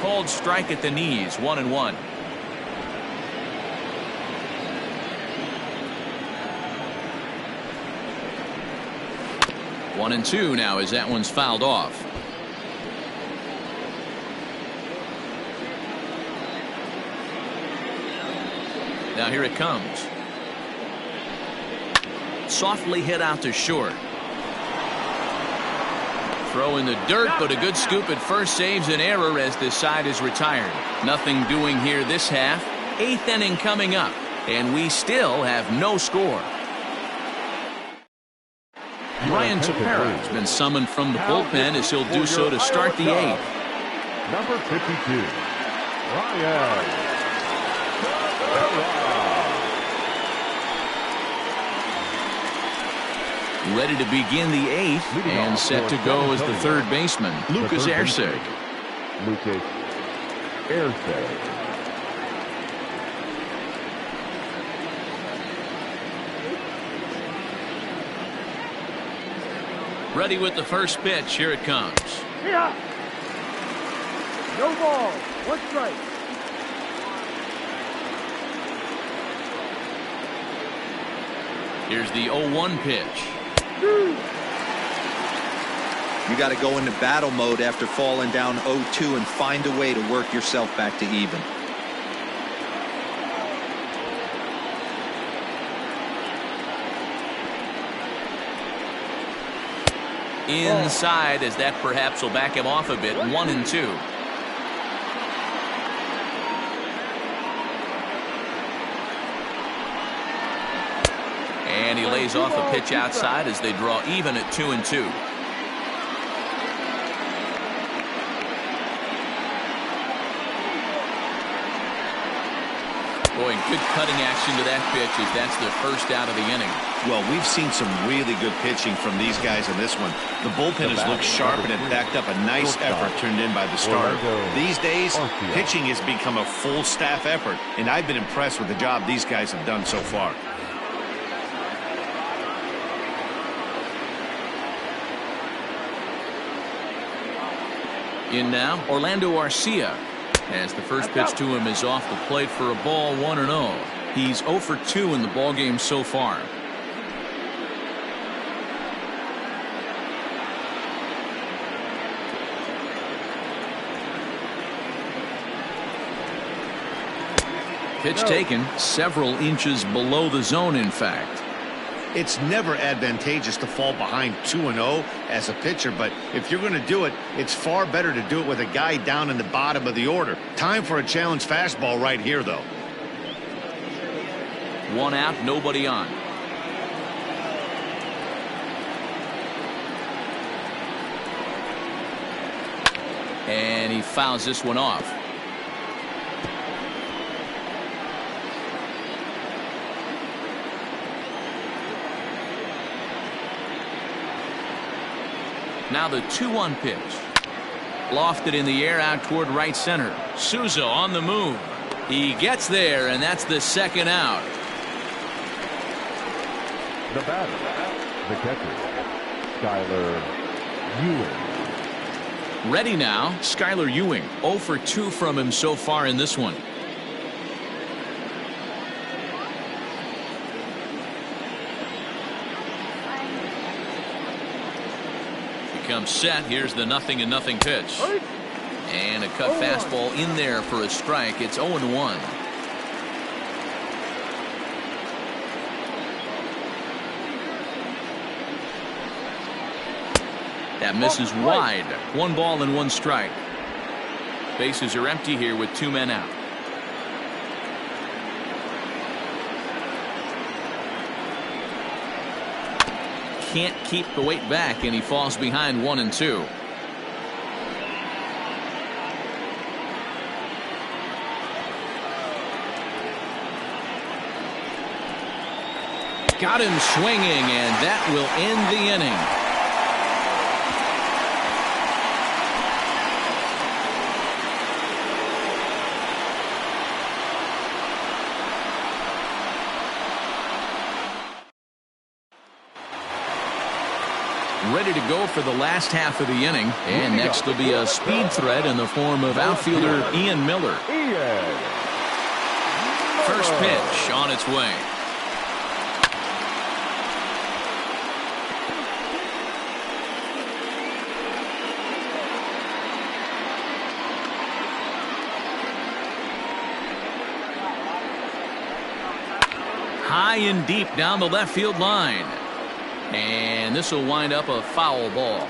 Cold strike at the knees, 1-1. One and two now as that one's fouled off. Now here it comes. Softly hit out to short. Throw in the dirt, but a good scoop at first saves an error as this side is retired. Nothing doing here this half. Eighth inning coming up, and we still have no score. Ryan Tepera has been summoned from the bullpen as he'll do so to start the eighth. Number 52, Ryan Tepera. Ready to begin the eighth and set to go as the third baseman, Lucas Erceg. Lucas Erceg. Ready with the first pitch. Here it comes. Yeah. No ball. One strike. Here's the 0-1 pitch. You got to go into battle mode after falling down 0-2 and find a way to work yourself back to even. Inside as that perhaps will back him off a bit. 1-2. And he lays off a pitch outside as they draw even at 2-2. Boy, good cutting action to that pitch as that's the first out of the inning. Well, we've seen some really good pitching from these guys in this one. The bullpen has looked sharp and it backed up a nice effort turned in by the starter. These days, pitching has become a full staff effort, and I've been impressed with the job these guys have done so far. In now, Orlando Arcia, as the first pitch to him is off the plate for a ball, 1-0. He's 0 for 2 in the ballgame so far. Pitch taken several inches below the zone, in fact. It's never advantageous to fall behind 2-0 as a pitcher, but if you're going to do it, it's far better to do it with a guy down in the bottom of the order. Time for a challenge fastball right here, though. One out, nobody on. And he fouls this one off. Now the 2-1 pitch. Lofted in the air out toward right center. Souza on the move. He gets there, and that's the second out. The batter, the catcher, Skylar Ewing. Ready now, Skylar Ewing. 0 for 2 from him so far in this one. Comes set. Here's the 0-0 pitch. And a cut fastball in there for a strike. It's 0-1. That misses wide. 1 ball and 1 strike. Bases are empty here with 2 men out. Can't keep the weight back, and he falls behind 1-2. Got him swinging, and that will end the inning. Ready to go for the last half of the inning. And next will be a speed threat in the form of outfielder Ian Miller. First pitch on its way. High and deep down the left field line. And this will wind up a foul ball.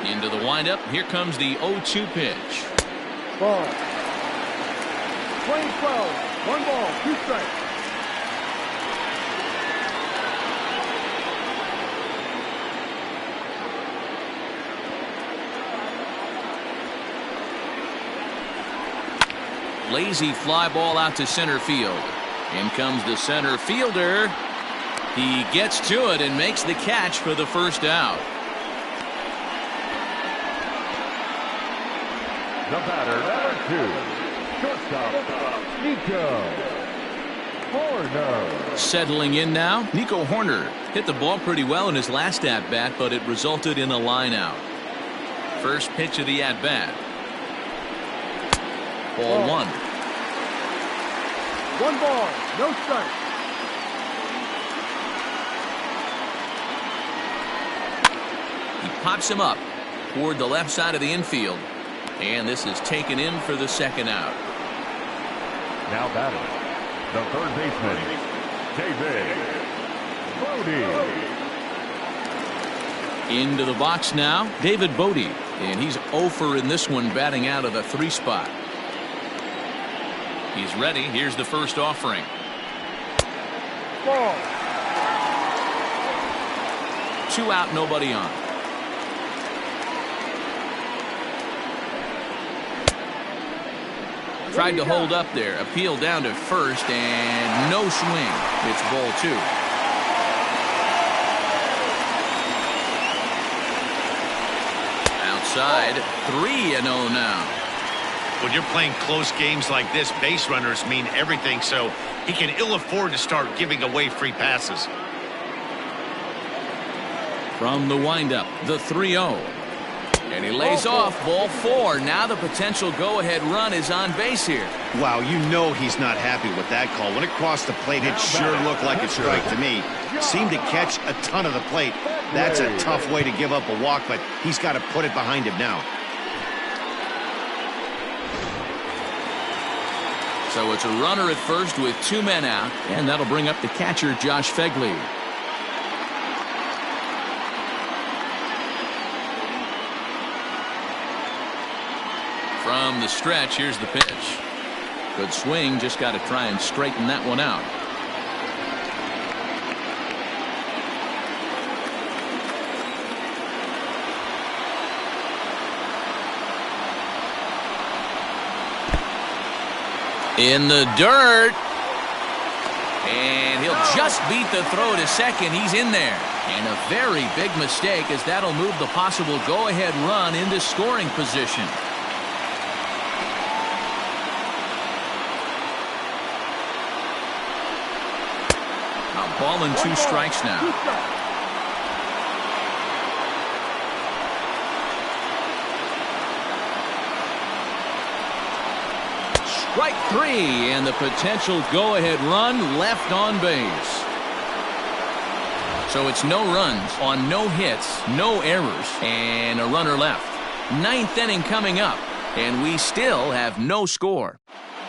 Into the windup. Here comes the 0-2 pitch. Ball. Swing 12. 1 ball, 2 strikes. Lazy fly ball out to center field. In comes the center fielder. He gets to it and makes the catch for the first out. The batter, number 2, shortstop, Nico Hoerner. Settling in now, Nico Hoerner hit the ball pretty well in his last at-bat, but it resulted in a line out. First pitch of the at-bat. Ball 1. 1 ball, no strike. He pops him up toward the left side of the infield. And this is taken in for the second out. Now batting, the third baseman, David Bote. Into the box now, David Bote. And he's 0 in this one, batting out of the 3 spot. He's ready. Here's the first offering. Ball. 2 out, nobody on. Tried to hold up there. Appeal down to first, and no swing. It's ball 2. Outside, 3-0 now. When you're playing close games like this, base runners mean everything, so he can ill afford to start giving away free passes. From the windup, the 3-0. And he lays off ball 4. Now the potential go-ahead run is on base here. Wow, you know he's not happy with that call. When it crossed the plate, it sure looked like a strike to me. Seemed to catch a ton of the plate. That's a tough way to give up a walk, but he's got to put it behind him now. So it's a runner at first with 2 men out, and that'll bring up the catcher, Josh Phegley. From the stretch, here's the pitch. Good swing, just got to try and straighten that one out. In the dirt. And he'll just beat the throw to second. He's in there. And a very big mistake, as that'll move the possible go-ahead run into scoring position. A ball and 2 strikes now. Strike 3, and the potential go-ahead run left on base. So it's no runs on no hits, no errors, and a runner left. 9th inning coming up, and we still have no score.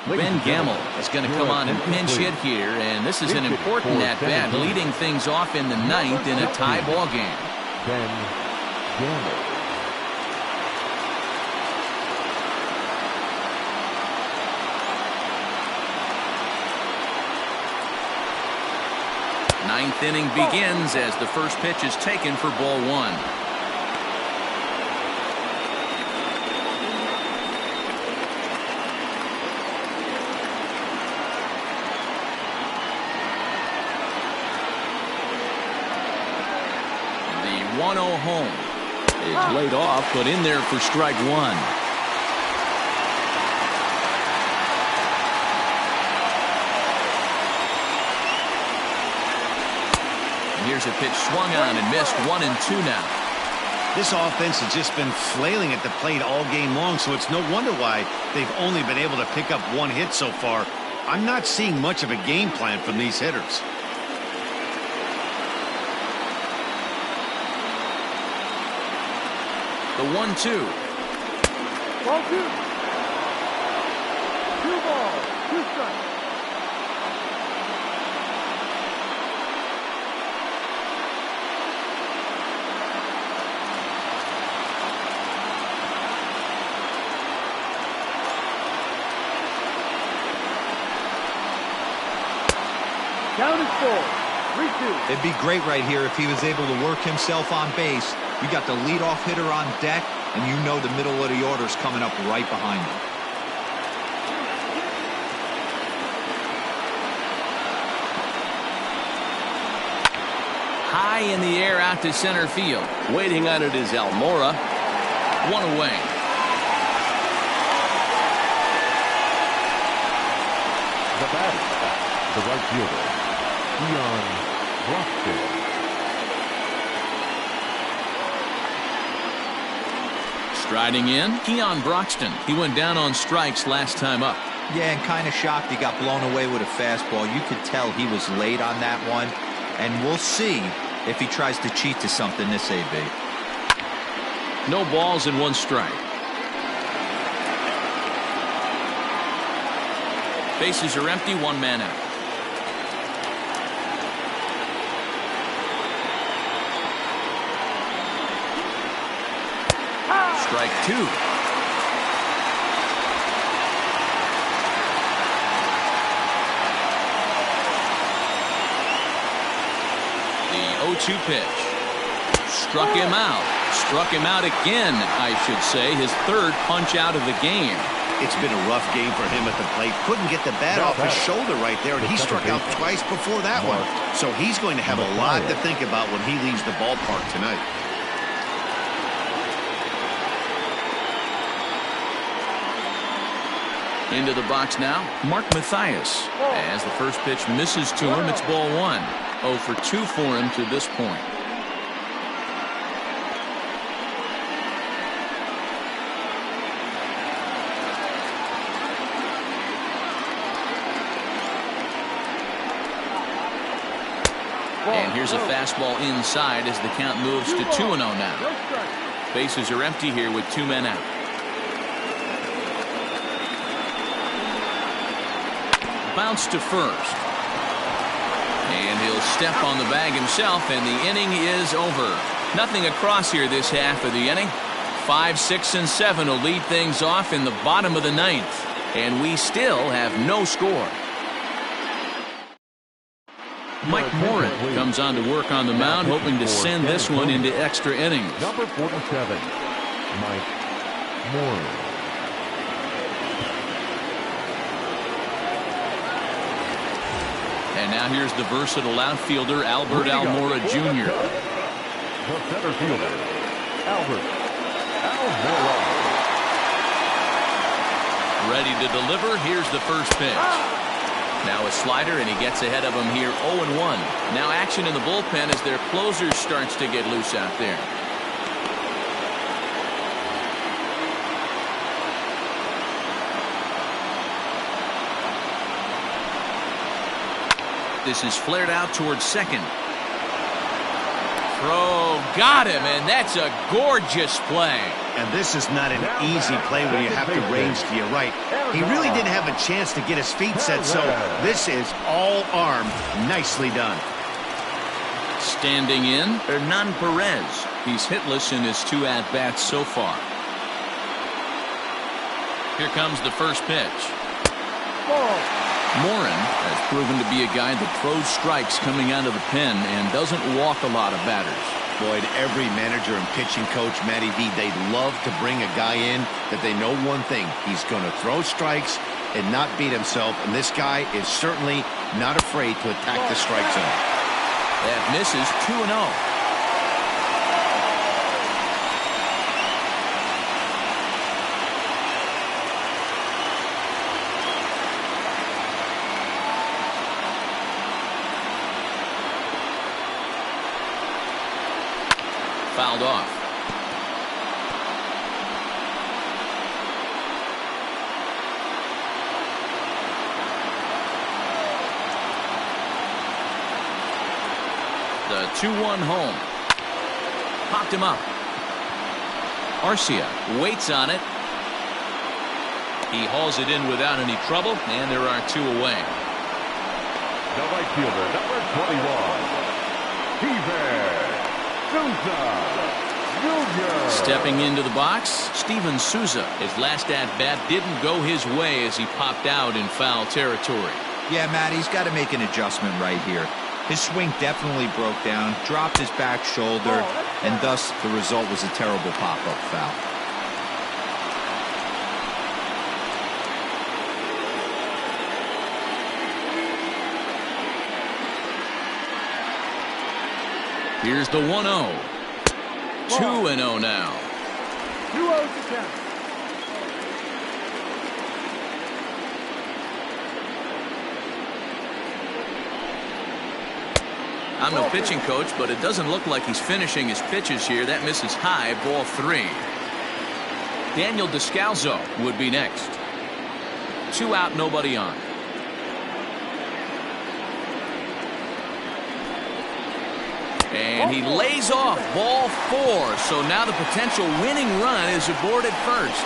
Ben Gamel is going to come on and pinch hit here, and this is an important at-bat, leading things off in the 9th in a tie ball game. Ben Gamel. Ninth inning begins as the first pitch is taken for ball 1. 1-0 home. It's laid off, but in there for strike one. And here's a pitch swung on and missed. 1-2 now. This offense has just been flailing at the plate all game long, so it's no wonder why they've only been able to pick up one hit so far. I'm not seeing much of a game plan from these hitters. The 1-2. Ball 2. 2 balls, 2 strikes. Count is 4. 3-2. It'd be great right here if he was able to work himself on base. You got the leadoff hitter on deck, and you know the middle of the order's coming up right behind him. High in the air out to center field. Waiting on it is Almora. 1 away. The batter, the right fielder, Keon Broxton. Striding in, Keon Broxton. He went down on strikes last time up. Yeah, and kind of shocked he got blown away with a fastball. You could tell he was late on that one. And we'll see if he tries to cheat to something this AB. No balls and 1 strike. Bases are empty, 1 man out. Strike 2. The 0-2 pitch. Struck him out. Struck him out again, I should say. His 3rd punch out of the game. It's been a rough game for him at the plate. Couldn't get the bat off his shoulder right there, and he struck out twice before that one. So he's going to have a lot to think about when he leaves the ballpark tonight. Into the box now, Mark Mathias. As the first pitch misses to him, it's ball 1. 0 for 2 for him to this point. And here's a fastball inside as the count moves to 2-0 now. Bases are empty here with 2 men out. Bounce to first. And he'll step on the bag himself, and the inning is over. Nothing across here this half of the inning. 5, 6, and 7 will lead things off in the bottom of the 9th. And we still have no score. Mike Morin comes on to work on the mound, hoping to send this one into extra innings. Number 47, Mike Morin. And now here's the versatile outfielder, Albert Almora Jr. The center fielder, Albert Almora. Ready to deliver. Here's the first pitch. Now a slider, and he gets ahead of him here 0-1. Now action in the bullpen as their closer starts to get loose out there. This is flared out towards second. Throw, got him, and that's a gorgeous play. And this is not an easy play when you have to range to your right. He really didn't have a chance to get his feet set, so this is all arm. Nicely done. Standing in, Hernan Perez. He's hitless in his 2 at-bats so far. Here comes the first pitch. Morin has proven to be a guy that throws strikes coming out of the pen and doesn't walk a lot of batters. Boyd, every manager and pitching coach, Matty V, they'd love to bring a guy in that they know one thing. He's going to throw strikes and not beat himself, and this guy is certainly not afraid to attack the strike zone. That misses. 2-0. fouled off. The 2-1 home. Popped him up. Arcia waits on it. He hauls it in without any trouble, and there are 2 away. The right fielder, number 21, Steven Souza Jr. Stepping into the box, Steven Souza. His last at-bat didn't go his way as he popped out in foul territory. Yeah, Matt, he's got to make an adjustment right here. His swing definitely broke down, dropped his back shoulder, and thus the result was a terrible pop-up foul. Here's the 1-0. 2-0 now. 2-0 to count. I'm no pitching coach, but it doesn't look like he's finishing his pitches here. That misses high, ball 3. Daniel Descalzo would be next. 2 out, nobody on. And he lays off, ball 4. So now the potential winning run is aboard at first.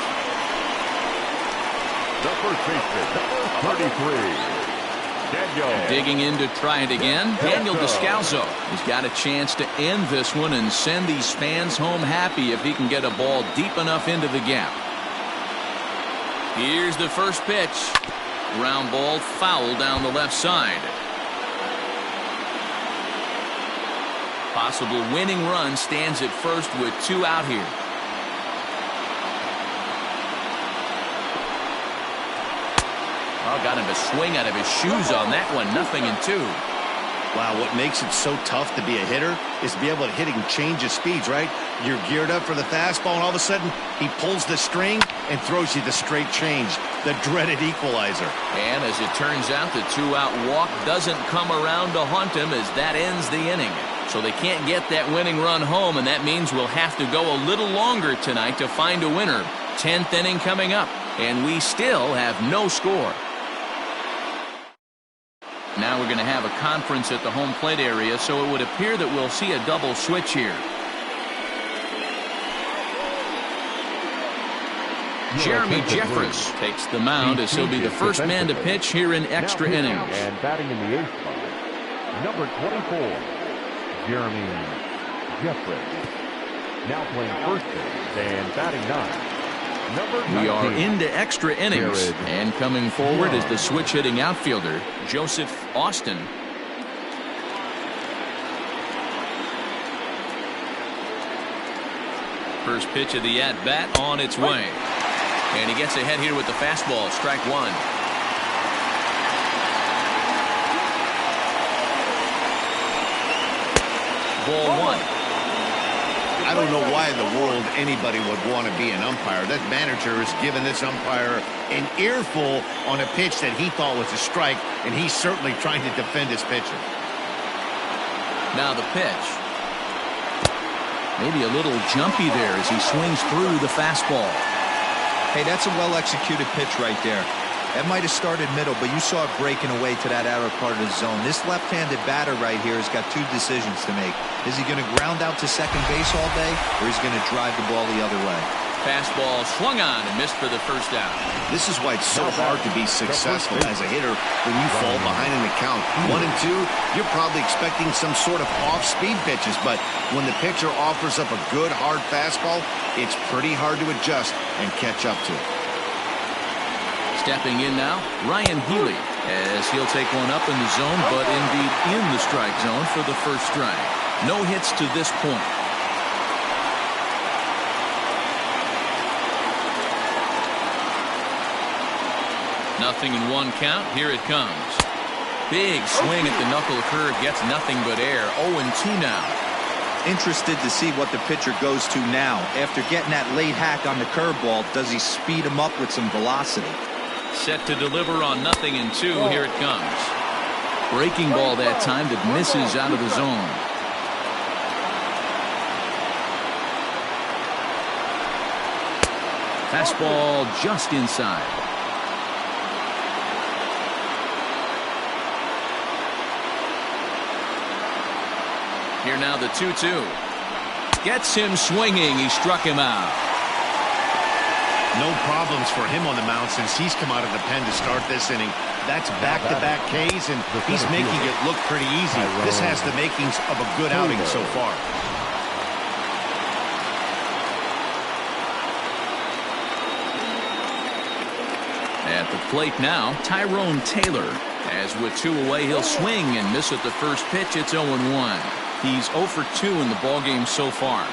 The first baseman, number 33. Daniel. Digging in to try it again. Daniel Descalzo has got a chance to end this one and send these fans home happy if he can get a ball deep enough into the gap. Here's the first pitch. Ground ball foul down the left side. Possible winning run stands at first with 2 out here. Oh, got him to swing out of his shoes on that one. 0-2. Wow, what makes it so tough to be a hitter is to be able to hit and change his speeds, right? You're geared up for the fastball, and all of a sudden, he pulls the string and throws you the straight change, the dreaded equalizer. And as it turns out, the 2-out walk doesn't come around to haunt him as that ends the inning. So they can't get that winning run home, and that means we'll have to go a little longer tonight to find a winner. 10th inning coming up, and we still have no score. Now we're going to have a conference at the home plate area, so it would appear that we'll see a double switch here. Jeremy Jeffress takes the mound as he'll be the first man to pitch here in extra innings. And batting in the 8th spot, number 24, Jeremy Jeffress. Now playing first base and batting 9. We are into extra innings, and coming forward is the switch-hitting outfielder, Joseph Austin. First pitch of the at-bat on its way. And he gets ahead here with the fastball, strike 1. Ball 1. I don't know why in the world anybody would want to be an umpire. That manager has given this umpire an earful on a pitch that he thought was a strike, and he's certainly trying to defend his pitcher. Now the pitch. Maybe a little jumpy there as he swings through the fastball. Hey, that's a well-executed pitch right there. That might have started middle, but you saw it breaking away to that outer part of the zone. This left-handed batter right here has got 2 decisions to make. Is he going to ground out to second base all day, or is he going to drive the ball the other way? Fastball swung on and missed for the first out. This is why it's so hard to be successful as a hitter when you fall behind in the count. 1 and 2, you're probably expecting some sort of off-speed pitches, but when the pitcher offers up a good, hard fastball, it's pretty hard to adjust and catch up to it. Stepping in now, Ryan Healy, as he'll take one up in the zone, but indeed in the strike zone for the first strike. No hits to this point. Nothing in 1 count. Here it comes. Big swing at the knuckle curve, gets nothing but air. 0-2 now. Interested to see what the pitcher goes to now. After getting that late hack on the curveball, does he speed him up with some velocity? Set to deliver on 0-2. Here it comes. Breaking ball that time that misses out of the zone. Fastball just inside. Here now the 2-2. Gets him swinging. He struck him out. No problems for him on the mound since he's come out of the pen to start this inning. That's back-to-back Ks, and he's making it look pretty easy. This has the makings of a good outing so far. At the plate now, Tyrone Taylor. As with 2 away, he'll swing and miss at the first pitch. It's 0-1. He's 0 for 2 in the ballgame so far.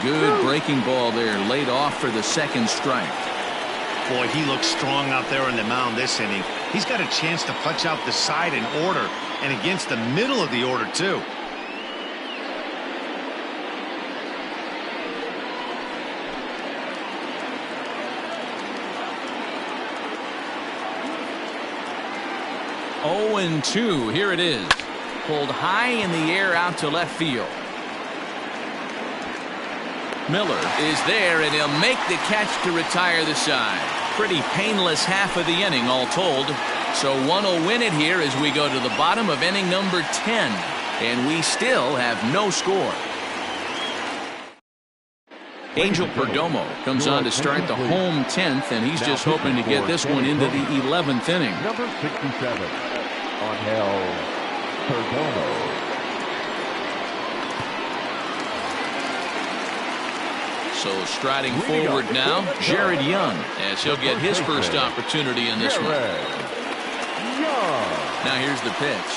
Good breaking ball there, laid off for the second strike. Boy, he looks strong out there on the mound this inning. He's got a chance to punch out the side in order, and against the middle of the order, too. Oh, and 2. Here it is. Pulled high in the air out to left field. Miller is there, and he'll make the catch to retire the side. Pretty painless half of the inning, all told. So one will win it here as we go to the bottom of inning number 10. And we still have no score. Angel Perdomo comes on to start the home 10th, and he's just hoping to get this one into the 11th inning. Number 67, Angel Perdomo. So striding forward now, Jared Young, as he'll get his first opportunity in this one. Now here's the pitch.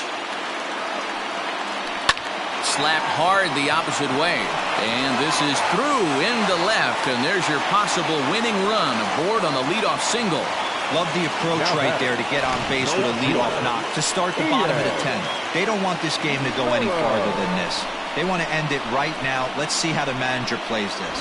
Slapped hard the opposite way. And this is through into left, and there's your possible winning run aboard on the leadoff single. Love the approach right there to get on base with a leadoff knock to start the bottom of the 10th. They don't want this game to go any farther than this. They want to end it right now. Let's see how the manager plays this.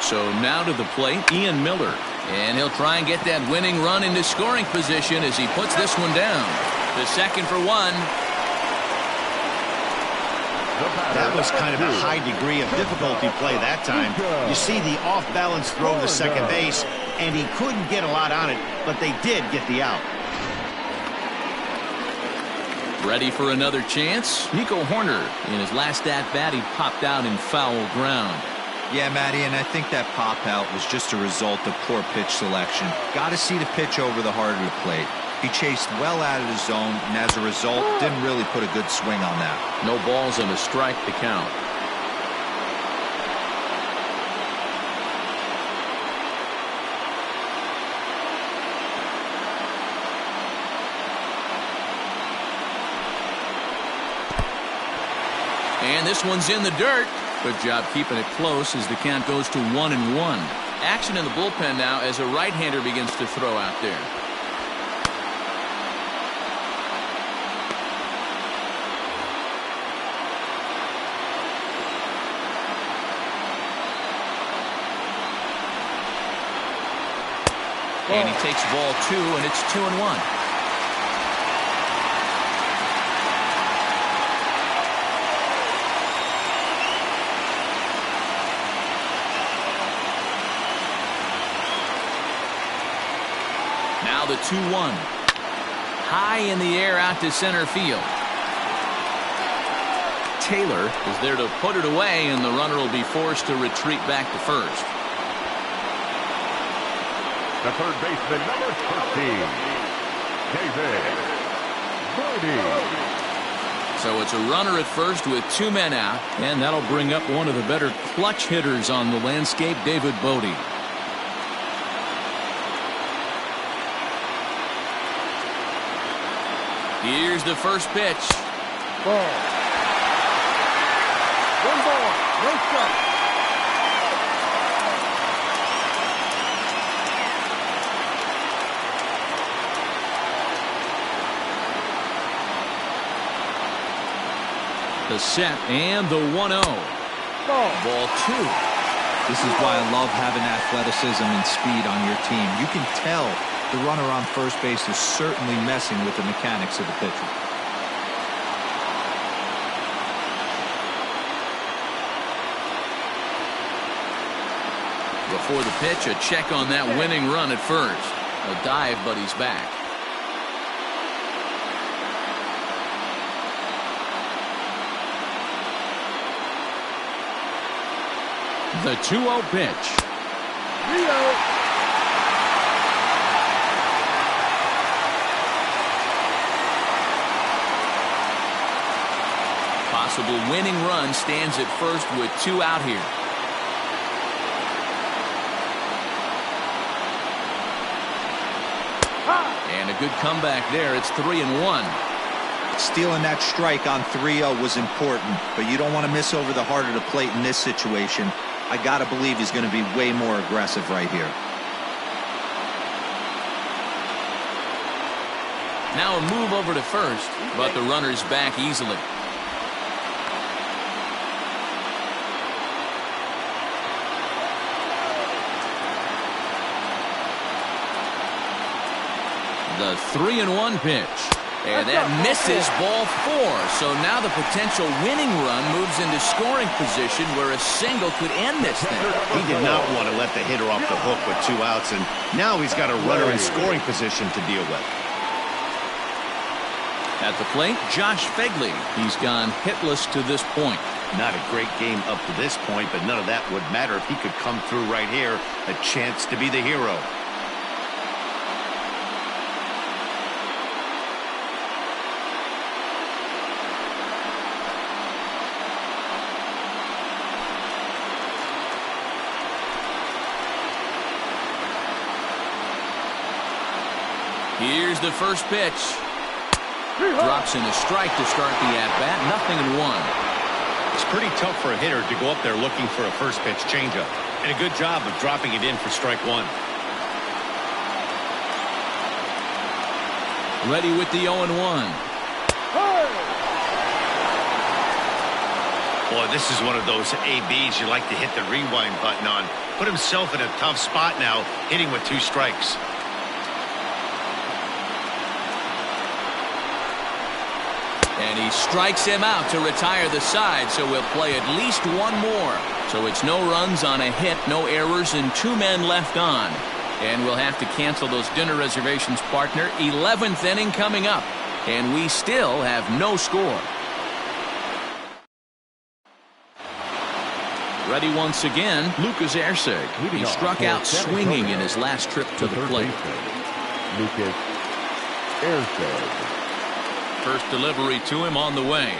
So now to the plate, Ian Miller. And he'll try and get that winning run into scoring position as he puts this one down. The second for 1. That was kind of a high degree of difficulty play that time. You see the off-balance throw to second base, and he couldn't get a lot on it, but they did get the out. Ready for another chance? Nico Horner, in his last at-bat, he popped out in foul ground. Yeah, Matty, and I think that pop out was just a result of poor pitch selection. Got to see the pitch over the heart of the plate. He chased well out of the zone, and as a result, didn't really put a good swing on that. No balls and a strike to count. And this one's in the dirt. Good job keeping it close as the count goes to 1-1. Action in the bullpen now as a right-hander begins to throw out there. And he takes ball 2, and it's 2-1. Now the 2-1. High in the air out to center field. Taylor is there to put it away, and the runner will be forced to retreat back to first. The third baseman, number 13, David Bote. So it's a runner at first with 2 men out, and that'll bring up one of the better clutch hitters on the landscape, David Bote. Here's the first pitch. Ball. 1 ball, no strike. The set and the 1-0. Ball. Ball 2. This is why I love having athleticism and speed on your team. You can tell the runner on first base is certainly messing with the mechanics of the pitcher. Before the pitch, a check on that winning run at first. A dive, but he's back. The 2-0 pitch. Possible winning run stands at first with 2 out here. And a good comeback there. It's 3-1. Stealing that strike on 3-0 was important, but you don't want to miss over the heart of the plate in this situation. I got to believe he's going to be way more aggressive right here. Now a move over to first, but the runner's back easily. The 3-1 pitch. And that misses, ball 4. So now the potential winning run moves into scoring position where a single could end this thing. He did not want to let the hitter off the hook with 2 outs, and now he's got a runner in scoring position to deal with. At the plate, Josh Phegley. He's gone hitless to this point. Not a great game up to this point, but none of that would matter if he could come through right here. A chance to be the hero. Here's the first pitch. Drops in a strike to start the at-bat. 0-1. It's pretty tough for a hitter to go up there looking for a first pitch changeup. And a good job of dropping it in for strike 1. Ready with the 0-1. Boy, this is one of those ABs you like to hit the rewind button on. Put himself in a tough spot now, hitting with 2 strikes. And he strikes him out to retire the side, so we'll play at least 1 more. So it's no runs on a hit, no errors, and 2 men left on. And we'll have to cancel those dinner reservations, partner. 11th inning coming up, and we still have no score. Ready once again, Lucas Erceg. He struck out swinging in his last trip to the plate. Lucas Erceg. First delivery to him on the way.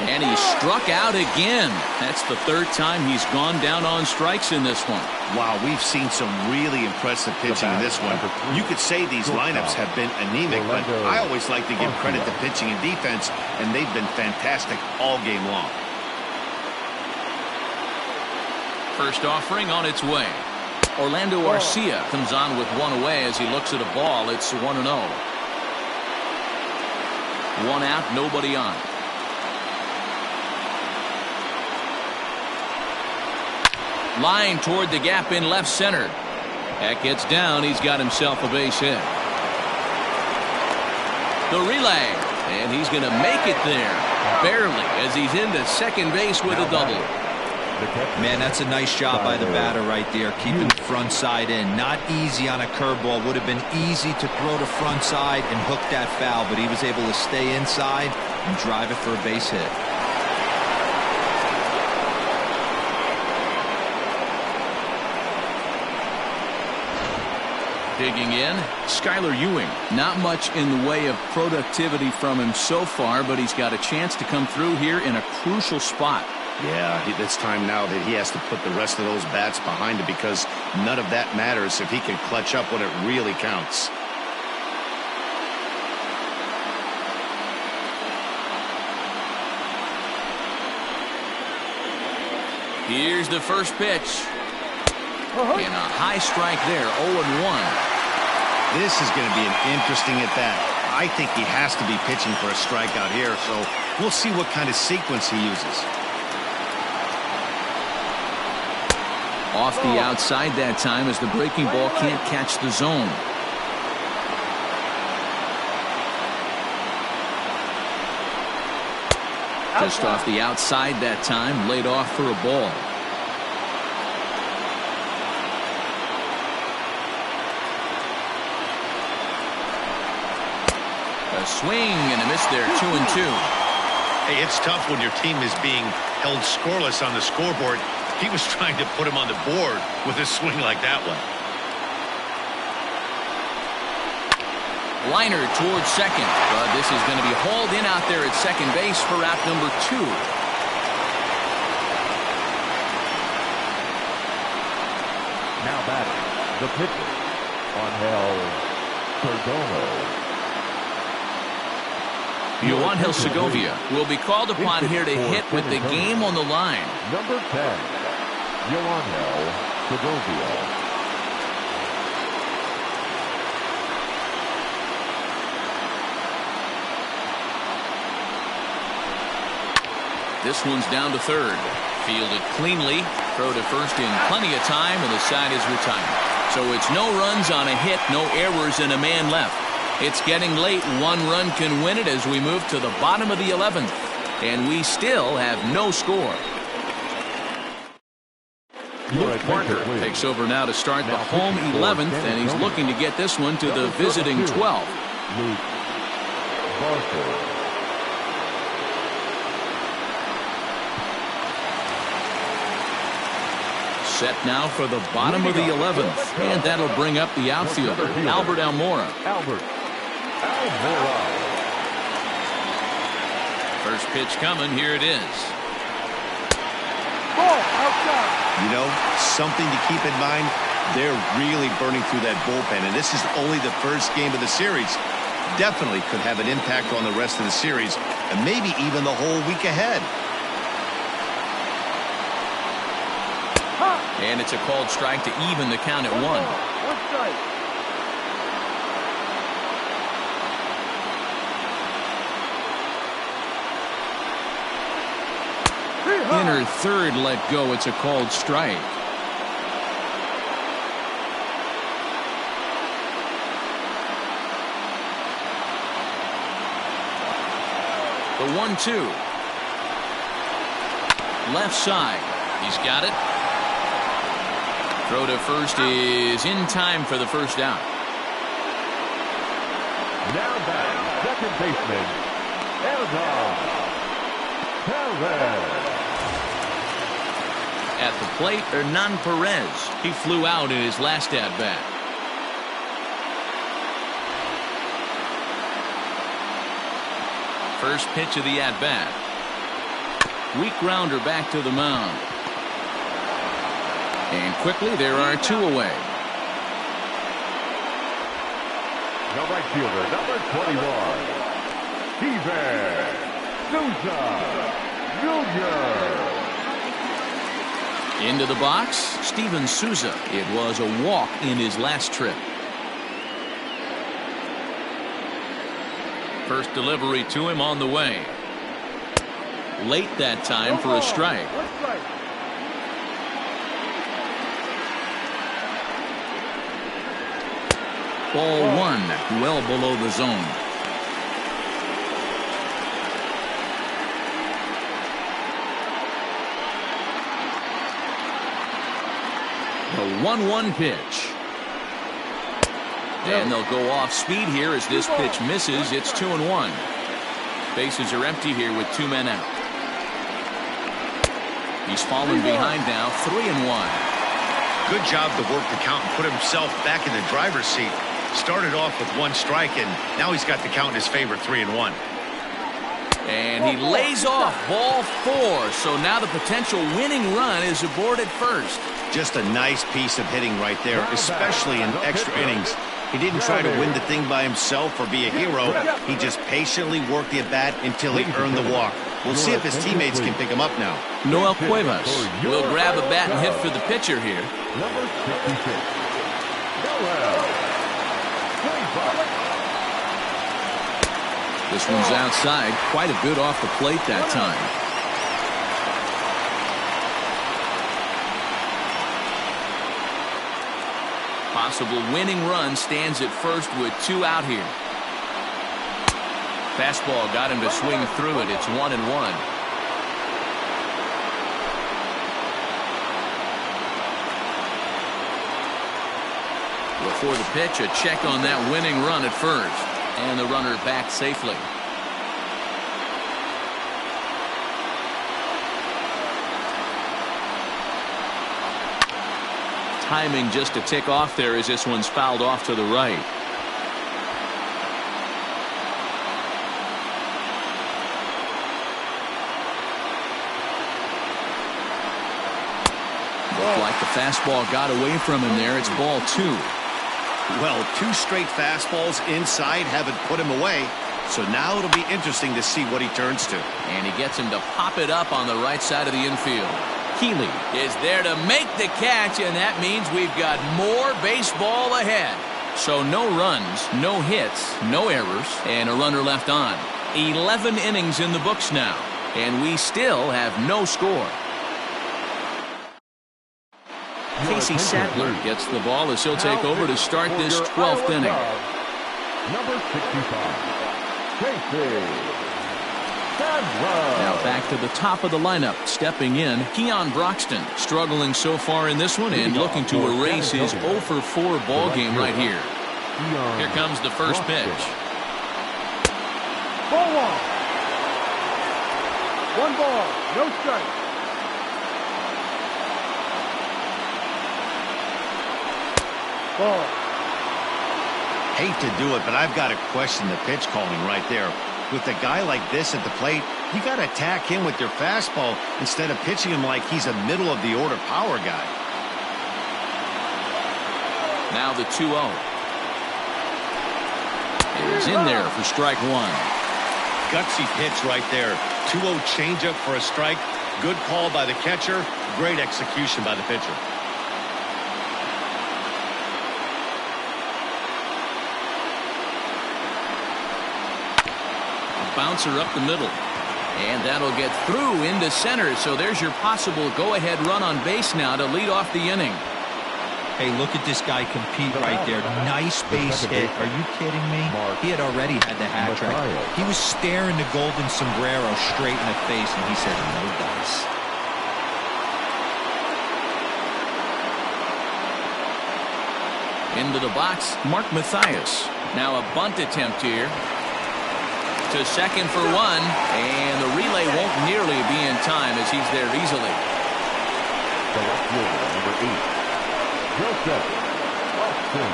And he struck out again. That's the 3rd time he's gone down on strikes in this one. Wow, we've seen some really impressive pitching in this one. You could say these lineups have been anemic, but I always like to give credit to pitching and defense, and they've been fantastic all game long. First offering on its way. Orlando Arcia comes on with 1 away as he looks at a ball. It's 1-0. 1 out, nobody on. Line toward the gap in left center. That gets down. He's got himself a base hit. The relay. And he's going to make it there. Barely, as he's into second base with a double. Man, that's a nice job by the batter right there, keeping the front side in. Not easy on a curveball. Would have been easy to throw the front side and hook that foul, but he was able to stay inside and drive it for a base hit. Digging in, Skylar Ewing. Not much in the way of productivity from him so far, but he's got a chance to come through here in a crucial spot. Yeah, it's time now that he has to put the rest of those bats behind him because none of that matters if he can clutch up when it really counts. Here's the first pitch. And a high strike there, 0-1. This is going to be an interesting at-bat. I think he has to be pitching for a strikeout here, so we'll see what kind of sequence he uses. Off the outside that time as the breaking ball can't catch the zone. Just off the outside that time, laid off for a ball. A swing and a miss there, 2-2. Hey, it's tough when your team is being held scoreless on the scoreboard. He was trying to put him on the board with a swing like that one. Liner towards second, but this is going to be hauled in out there at second base for out number 2. Now batting, the pitcher, Angel Perdomo. Angel Segovia will be called upon here to hit with the game on the line. Number 10, Angel Segovia. This one's down to third. Fielded cleanly. Throw to first in plenty of time, and the side is retired. So it's no runs on a hit, no errors, and a man left. It's getting late. One run can win it as we move to the bottom of the 11th. And we still have no score. Luke Parker takes over now to start the home 11th, and he's looking to get this one to the visiting 12th. Luke Parker. Set now for the bottom of the 11th, and that'll bring up the outfielder, Albert Almora. First pitch coming, here it is. You know, something to keep in mind, they're really burning through that bullpen, and this is only the first game of the series. Definitely could have an impact on the rest of the series, and maybe even the whole week ahead. And it's a called strike to even the count at 1. One strike. Inner third let go. It's a called strike. The 1-2. Left side. He's got it. Throw to first is in time for the first out. Now back, second baseman, Edgar Perez. At the plate, Hernan Perez. He flew out in his last at-bat. First pitch of the at-bat. Weak grounder back to the mound. And quickly, there are 2 away. The right fielder, number 21, Steven Souza Jr. Into the box, Steven Souza. It was a walk in his last trip. First delivery to him on the way. Late that time for a strike. Ball 1, well below the zone. The 1-1 pitch. And they'll go off speed here as this pitch misses. It's 2-1. Bases are empty here with 2 men out. He's fallen behind now, 3-1. Good job to work the count and put himself back in the driver's seat. Started off with 1 strike, and now he's got the count in his favor, 3-1. And he lays off ball 4. So now the potential winning run is aboard at first. Just a nice piece of hitting right there, especially in extra innings. He didn't try to win the thing by himself or be a hero. He just patiently worked the at-bat until he earned the walk. We'll see if his teammates can pick him up now. Noel Cuevas will grab a bat and hit for the pitcher here. Number 66, Noel Cuevas. This one's outside, quite a bit off the plate that time. Possible winning run stands at first with 2 out here. Fastball got him to swing through it. It's 1-1. Before the pitch, a check on that winning run at first. And the runner back safely. Timing just a tick off there as this one's fouled off to the right. Looked like the fastball got away from him there. It's ball 2. Well, 2 straight fastballs inside haven't put him away. So now it'll be interesting to see what he turns to. And he gets him to pop it up on the right side of the infield. Healy is there to make the catch, and that means we've got more baseball ahead. So no runs, no hits, no errors, and a runner left on. 11 innings in the books now, and we still have no score. Casey Sadler gets the ball as he'll take over to start this 12th inning. Number 65, Casey Sadler. Now back to the top of the lineup. Stepping in, Keon Broxton, struggling so far in this one and looking to erase his 0-for-4 ball game right here. Here comes the first pitch. Ball 1. 1 ball, no strike. Ball. Hate to do it, but I've got to question the pitch calling right there. With a guy like this at the plate, you got to attack him with your fastball instead of pitching him like he's a middle-of-the-order power guy. Now the 2-0. It is in there for strike 1. Gutsy pitch right there. 2-0 changeup for a strike. Good call by the catcher. Great execution by the pitcher. Bouncer up the middle, and that'll get through into center. So there's your possible go-ahead run on base now to lead off the inning. Hey, look at this guy compete right there. Nice base hit. Are you kidding me? He had already had the hat trick. He was staring the golden sombrero straight in the face, and he said, "No dice." Into the box, Mark Mathias. Now a bunt attempt here. To second for 1, and the relay won't nearly be in time as he's there easily. The left fielder, number 8, Joseph Austin.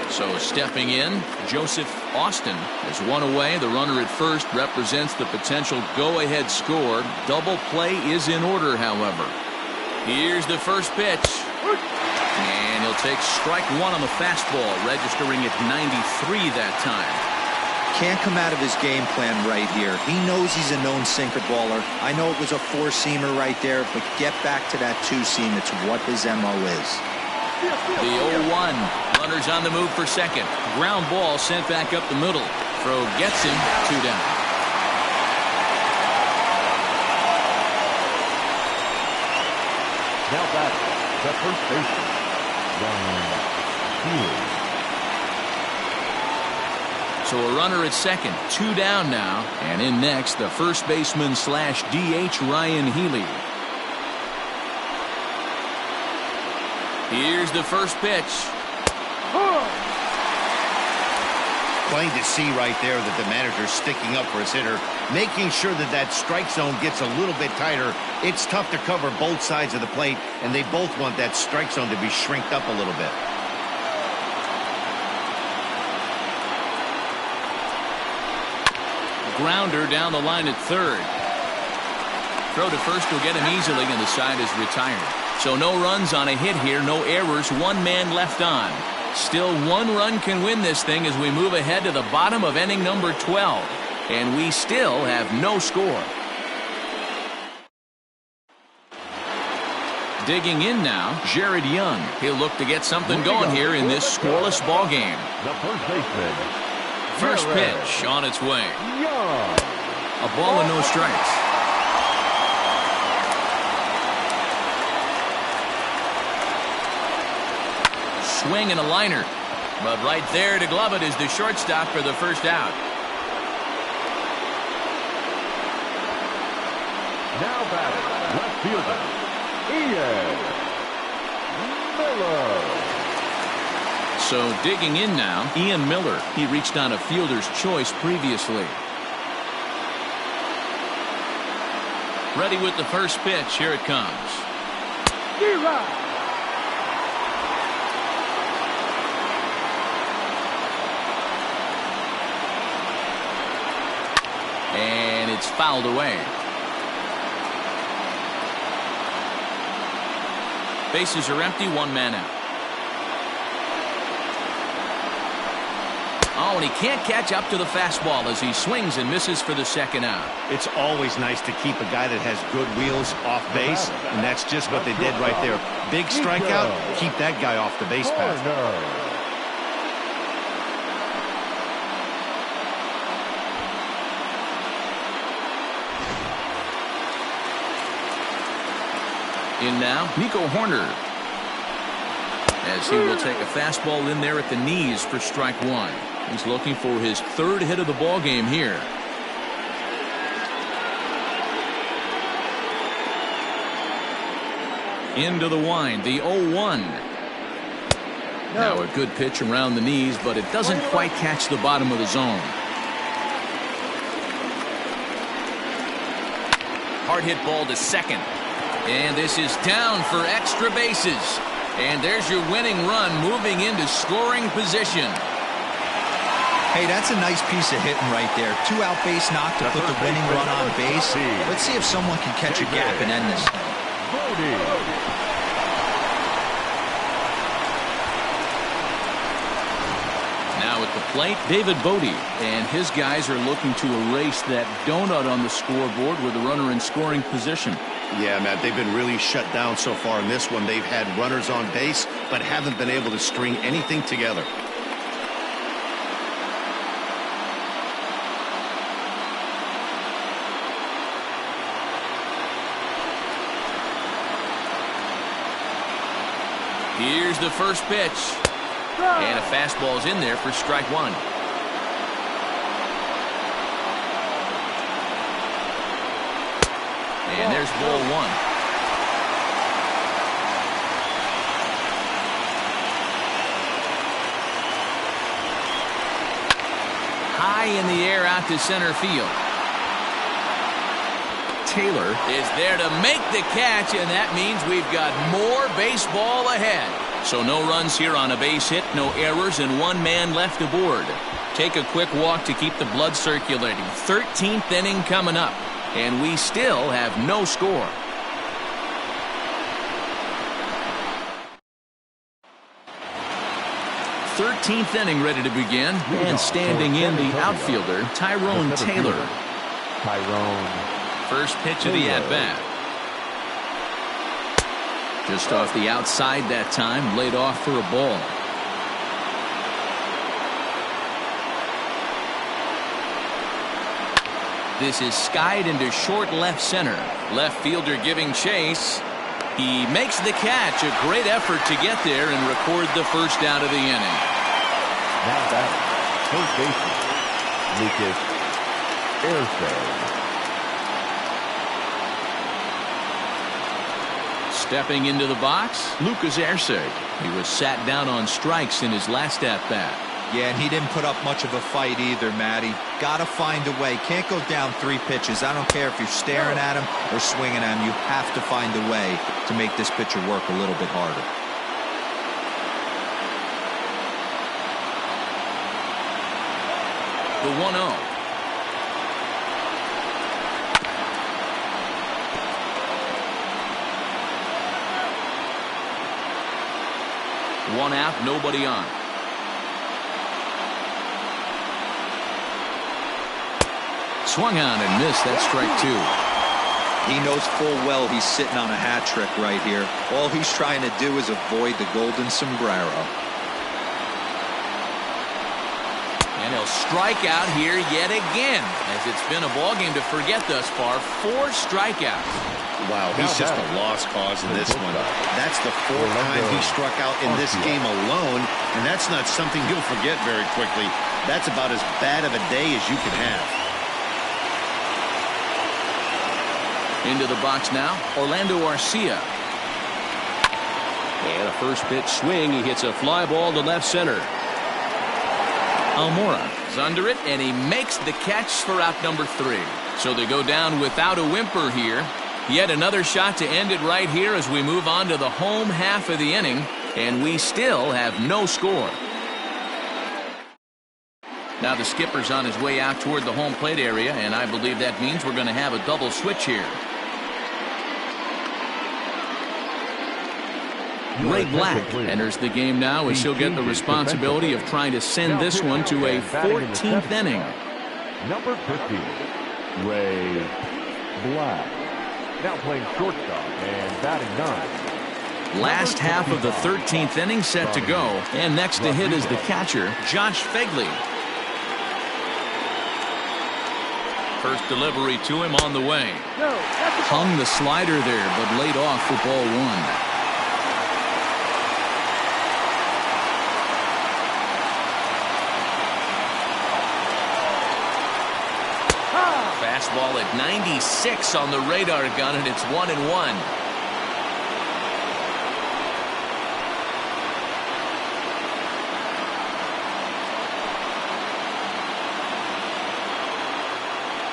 So stepping in, Joseph Austin is 1 away. The runner at first represents the potential go-ahead score. Double play is in order, however. Here's the first pitch. And he'll take strike 1 on the fastball, registering at 93 that time. Can't come out of his game plan right here. He knows he's a known sinker baller. I know it was a 4-seamer right there, but get back to that 2-seam. It's what his MO is. The 0-1. Runners on the move for second. Ground ball sent back up the middle. Throw gets him 2 down. Now back, the first baseman, Ryan Healy. So a runner at second, 2 down now, and in next, the first baseman / DH Ryan Healy. Here's the first pitch. Plain to see right there that the manager's sticking up for his hitter, making sure that that strike zone gets a little bit tighter. It's tough to cover both sides of the plate, and they both want that strike zone to be shrinked up a little bit. grounder down the line at third. Throw to first will get him easily, and the side is retired. So no runs on a hit here, no errors, one man left on. Still, one run can win this thing as we move ahead to the bottom of inning number 12. And we still have no score. Digging in now, Jared Young. He'll look to get something going here in this scoreless ball game. The first baseman. First pitch on its way. Young. A ball and no strikes. Swing and a liner. But right there to glove it is the shortstop for the first out. Now batting, left fielder, Ian Miller. So digging in now, Ian Miller. He reached on a fielder's choice previously. Ready with the first pitch. Here it comes. D-Rod. And it's fouled away. Bases are empty, one man out. Oh, and he can't catch up to the fastball as he swings and misses for the second out. It's always nice to keep a guy that has good wheels off base, and that's just what they did right there. Big strikeout, keep that guy off the base path. In now, Nico Horner. As he will take a fastball in there at the knees for strike one. He's looking for his third hit of the ball game here. Into the wind, the 0-1. Now a good pitch around the knees, but it doesn't quite catch the bottom of the zone. Hard hit ball to second. And this is down for extra bases. And there's your winning run moving into scoring position. Hey, that's a nice piece of hitting right there. 2 out base knock to put the winning run on base. Let's see if someone can catch a gap and end this thing. Now at the plate, David Bodie. And his guys are looking to erase that donut on the scoreboard with a runner in scoring position. Yeah, Matt, they've been really shut down so far in this one. They've had runners on base, but haven't been able to string anything together. Here's the first pitch. And a fastball's in there for strike one. And there's ball one. High in the air out to center field. Taylor is there to make the catch, and that means we've got more baseball ahead. So no runs here on a base hit, no errors, and one man left aboard. Take a quick walk to keep the blood circulating. 13th inning coming up. And we still have no score. Thirteenth inning ready to begin. And standing in the outfielder, Tyrone Taylor. First pitch of the at-bat. Just off the outside that time, laid off for a ball. This is skied into short left center. Left fielder giving chase. He makes the catch. A great effort to get there and record the first out of the inning. Now batting, first baseman, Lucas Erceg. Stepping into the box, Lucas Erceg. He was sat down on strikes in his last at-bat. Yeah, and he didn't put up much of a fight either, Matty. Got to find a way. Can't go down 3 pitches. I don't care if you're staring at him or swinging at him. You have to find a way to make this pitcher work a little bit harder. The 1-0. 1 out, nobody on. Swung on and missed. That's strike 2. He knows full well he's sitting on a hat trick right here. All he's trying to do is avoid the golden sombrero. And he'll strike out here yet again, as it's been a ball game to forget thus far. 4 strikeouts. Wow, he's just a lost cause in this one. That's the 4th time he struck out in this game alone, and that's not something you'll forget very quickly. That's about as bad of a day as you can have. Into the box now, Orlando Arcia. And a first pitch swing. He hits a fly ball to left center. Almora is under it, and he makes the catch for out number 3. So they go down without a whimper here. Yet another shot to end it right here as we move on to the home half of the inning, and we still have no score. Now the skipper's on his way out toward the home plate area, and I believe that means we're going to have a double switch here. Ray Black enters the game now as he'll get the responsibility of trying to send this one to a 14th inning. Number 50, Ray Black. Now playing shortstop and batting 9. Last half of the 13th inning set to go, and next to hit is the catcher, Josh Phegley. First delivery to him on the way. Hung the slider there, but laid off for ball 1. Fastball at 96 on the radar gun, and it's 1-1.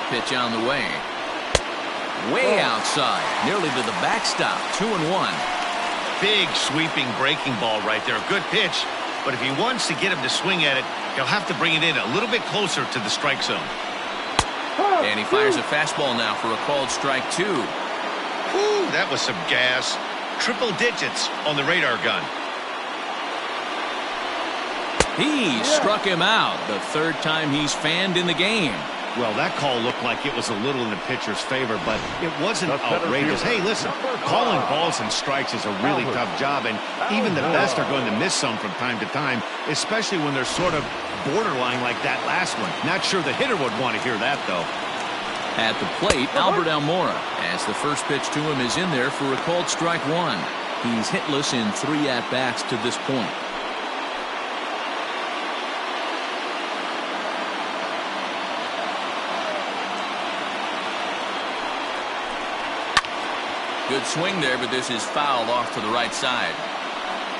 Pitch on the way. Way outside, nearly to the backstop. 2-1. Big sweeping breaking ball right there. Good pitch, but if he wants to get him to swing at it, he'll have to bring it in a little bit closer to the strike zone. And he fires a fastball now for a called strike 2. Ooh, that was some gas. Triple digits on the radar gun. He struck him out, the 3rd time he's fanned in the game. Well, that call looked like it was a little in the pitcher's favor, but it wasn't outrageous. Hey, listen, calling balls and strikes is a really tough job, and even the best are going to miss some from time to time, especially when they're sort of borderline like that last one. Not sure the hitter would want to hear that, though. At the plate, Albert Almora, as the first pitch to him is in there for a called strike 1. He's hitless in 3 at-bats to this point. Good swing there, but this is fouled off to the right side.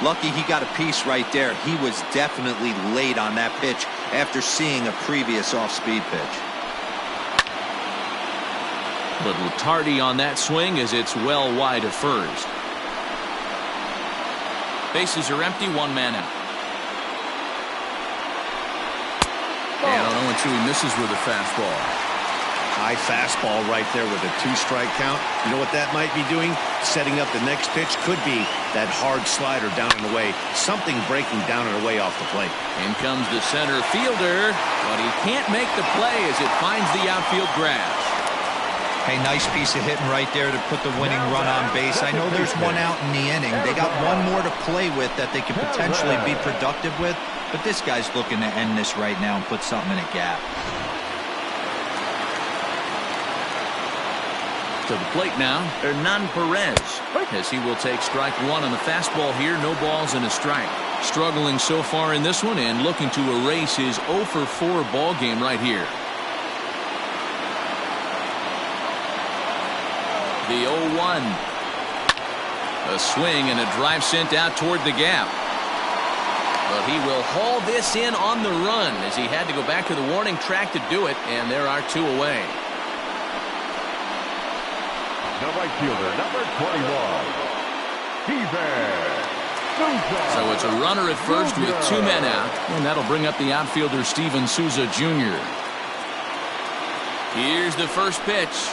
Lucky he got a piece right there. He was definitely late on that pitch after seeing a previous off-speed pitch. Little tardy on that swing as it's well wide of first. Bases are empty, 1 man out. And 0-2, he misses with a fastball. High fastball right there with a 2-strike count. You know what that might be doing? Setting up the next pitch. Could be that hard slider down and away. Something breaking down and away off the plate. In comes the center fielder, but he can't make the play as it finds the outfield grass. Hey, nice piece of hitting right there to put the winning run on base. I know there's 1 out in the inning. They got 1 more to play with that they could potentially be productive with, but this guy's looking to end this right now and put something in a gap. To the plate now, Hernan Perez, as he will take strike 1 on the fastball here. No balls and a strike. Struggling so far in this one and looking to erase his 0-for-4 ball game right here. The 0-1. A swing and a drive sent out toward the gap. But he will haul this in on the run as he had to go back to the warning track to do it, and there are 2 away. The right fielder, number 21, Steven Souza. So it's a runner at first with 2 men out, and that'll bring up the outfielder Steven Souza Jr. Here's the first pitch.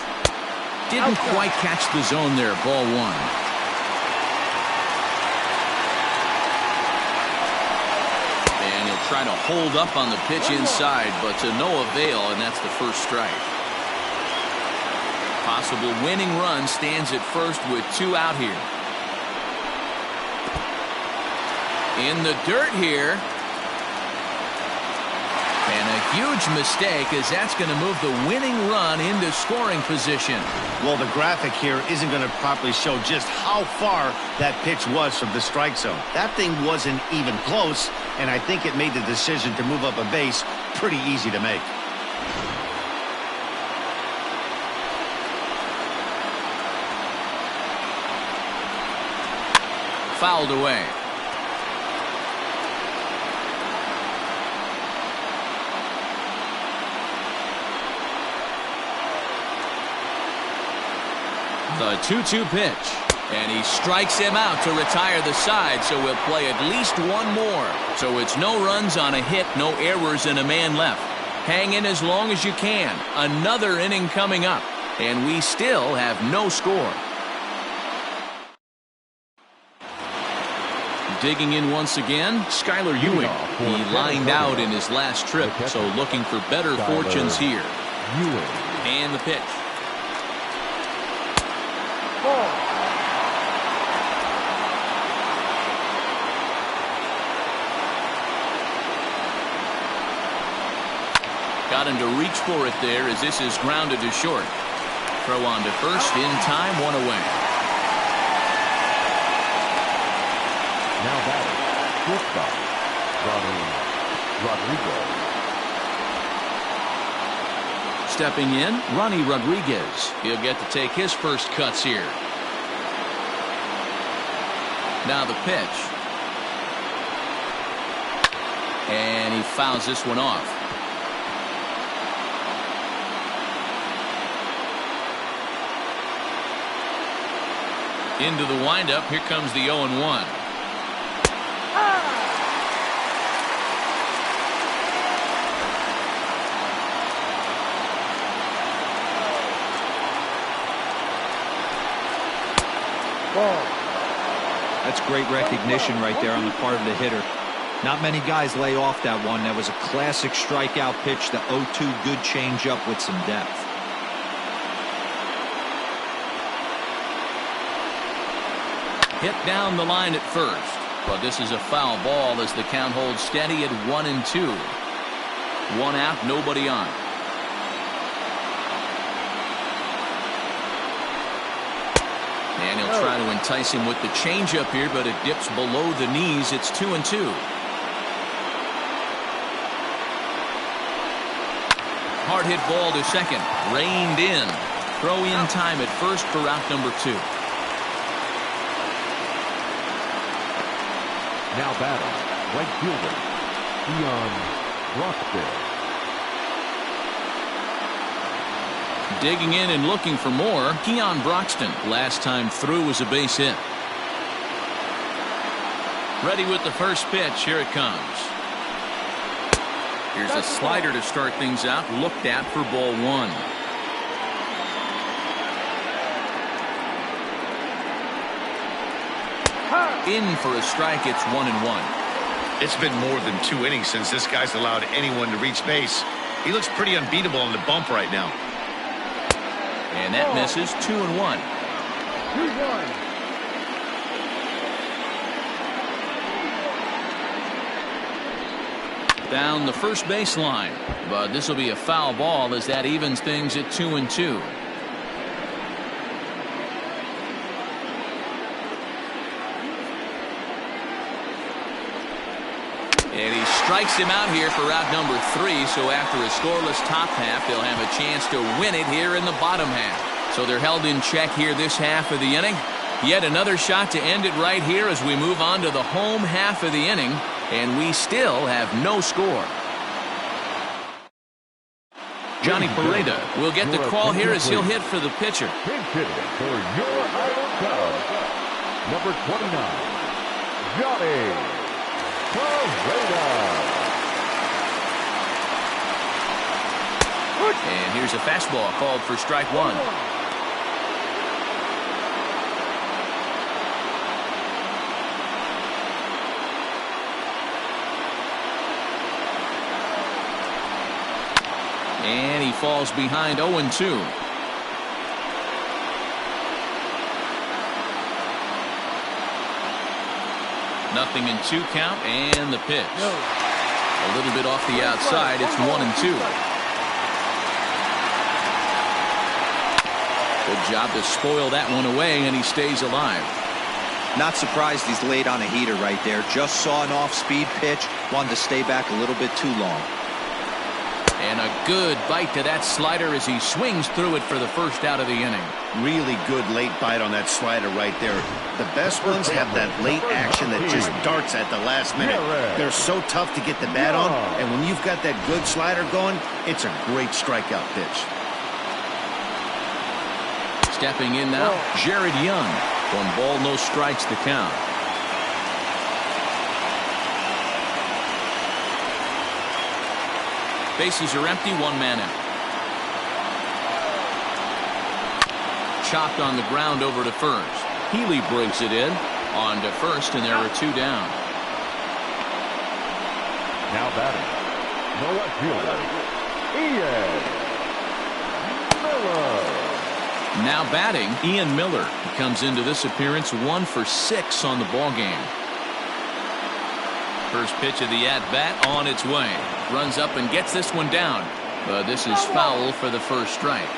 Didn't quite catch the zone there, ball 1. trying to hold up on the pitch inside, but to no avail, and that's the first strike. Possible winning run stands at first with 2 out here. In the dirt here. And a huge mistake, as that's going to move the winning run into scoring position. Well, the graphic here isn't going to properly show just how far that pitch was from the strike zone. That thing wasn't even close, and I think it made the decision to move up a base pretty easy to make. Fouled away. The 2-2 pitch. And he strikes him out to retire the side, so we'll play at least one more. So it's no runs on a hit, no errors, and a man left. Hang in as long as you can. Another inning coming up, and we still have no score. Digging in once again, Skylar Ewing. He lined out in his last trip, so looking for better fortunes here. And the pitch. Got him to reach for it there as this is grounded to short. Throw on to first in time, 1 away. Now batting, shortstop, Ronnie Rodriguez. Stepping in, Ronnie Rodriguez. He'll get to take his first cuts here. Now the pitch. And he fouls this one off. Into the windup, here comes the 0-1. That's great recognition right there on the part of the hitter. Not many guys lay off that one. That was a classic strikeout pitch. The 0-2 good changeup with some depth. Hit down the line at first, but this is a foul ball as the count holds steady at 1-2. 1 out, nobody on. And he'll try to entice him with the changeup here, but it dips below the knees. It's 2-2. Hard hit ball to second, reined in. Throw in time at first for out number 2. Now batting, right fielder, Keon Broxton. Digging in and looking for more, Keon Broxton. Last time through was a base hit. Ready with the first pitch. Here it comes. Here's a slider to start things out. Looked at for ball 1. In for a strike. It's 1-1. It's been more than 2 innings since this guy's allowed anyone to reach base. He looks pretty unbeatable on the bump right now. And that misses. 2-1. 2-1. Down the first baseline, but this will be a foul ball as that evens things at 2-2. And he strikes him out here for out number 3. So after a scoreless top half, they'll have a chance to win it here in the bottom half. So they're held in check here this half of the inning. Yet another shot to end it right here as we move on to the home half of the inning. And we still have no score. Johnny Pareda will get the call here as he'll hit for the pitcher. Pinch hitting for your Island Cubs, number 29, Johnny Pareda. And here's a fastball called for strike 1. And he falls behind 0-2. Nothing in 2 count, and the pitch. A little bit off the outside. It's 1-2. Good job to spoil that one away, and he stays alive. Not surprised he's laid on a heater right there. Just saw an off-speed pitch. Wanted to stay back a little bit too long. And a good bite to that slider as he swings through it for the first out of the inning. Really good late bite on that slider right there. The best ones have that late action that just darts at the last minute. They're so tough to get the bat on, and when you've got that good slider going, it's a great strikeout pitch. Stepping in now, Jared Young. 1 ball, no strikes to count. Bases are empty, 1 man out. Chopped on the ground over to first. Healy brings it in on to first, and there are 2 down. Now batting, no left fielder, Ian Miller. Now batting, Ian Miller. He comes into this appearance 1 for 6 on the ball game. First pitch of the at-bat on its way. Runs up and gets this one down. But this is foul for the first strike.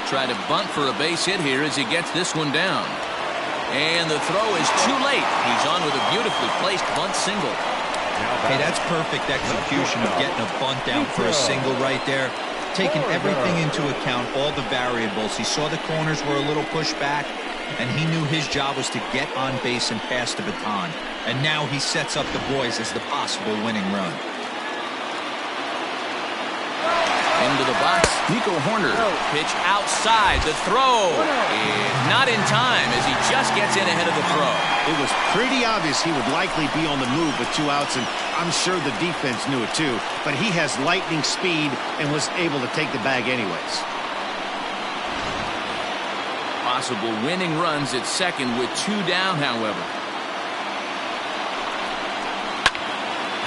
Try to bunt for a base hit here as he gets this one down. And the throw is too late. He's on with a beautifully placed bunt single. Hey, that's perfect execution of getting a bunt down for a single right there. Taking everything into account, all the variables. He saw the corners were a little pushed back, and he knew his job was to get on base and pass the baton. And now he sets up the boys as the possible winning run. Into the box, Nico Horner. Pitch outside. The throw is not in time as he just gets in ahead of the throw. It was pretty obvious he would likely be on the move with 2 outs, and I'm sure the defense knew it too. But he has lightning speed and was able to take the bag anyways. Possible winning runs at second with 2 down, however.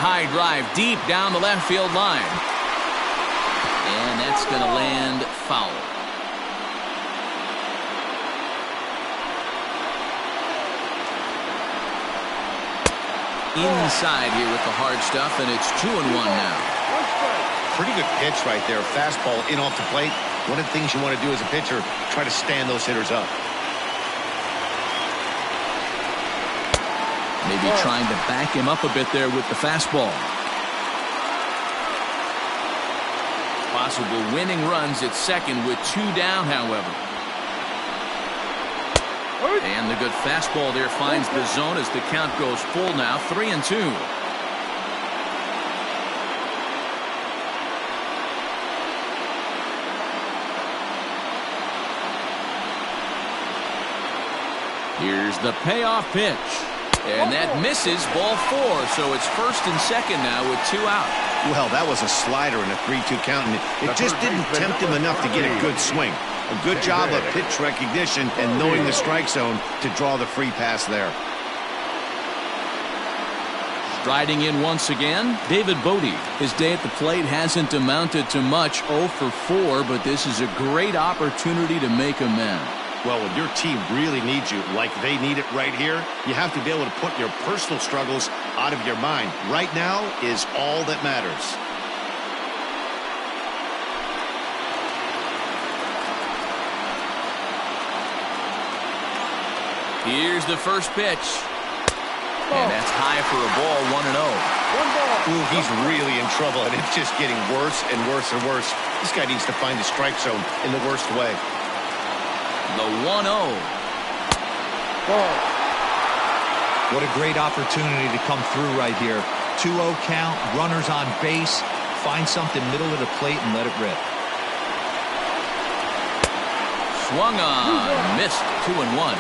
High drive deep down the left field line. And that's going to land foul. Inside here with the hard stuff, and it's 2-1 now. Pretty good pitch right there. Fastball in off the plate. One of the things you want to do as a pitcher, try to stand those hitters up. Maybe trying to back him up a bit there with the fastball. Possible winning runs at second with 2 down, however. And the good fastball there finds the zone as the count goes full now, 3-2. Here's the payoff pitch. And that misses, ball 4. So it's first and second now with 2 out. Well, that was a slider in a 3-2 count, and it just didn't tempt him enough to get a good swing. A good job of pitch recognition and knowing the strike zone to draw the free pass there. Striding in once again, David Bodie. His day at the plate hasn't amounted to much, 0 for 4, but this is a great opportunity to make amends. Well, when your team really needs you, like they need it right here, you have to be able to put your personal struggles out of your mind. Right now is all that matters. Here's the first pitch. And that's high for a ball, 1-0. Ooh, he's really in trouble, and it's just getting worse and worse and worse. This guy needs to find the strike zone in the worst way. The 1-0. What a great opportunity to come through right here. 2-0 count, runners on base. Find something middle of the plate and let it rip. Swung on, missed, 2-1.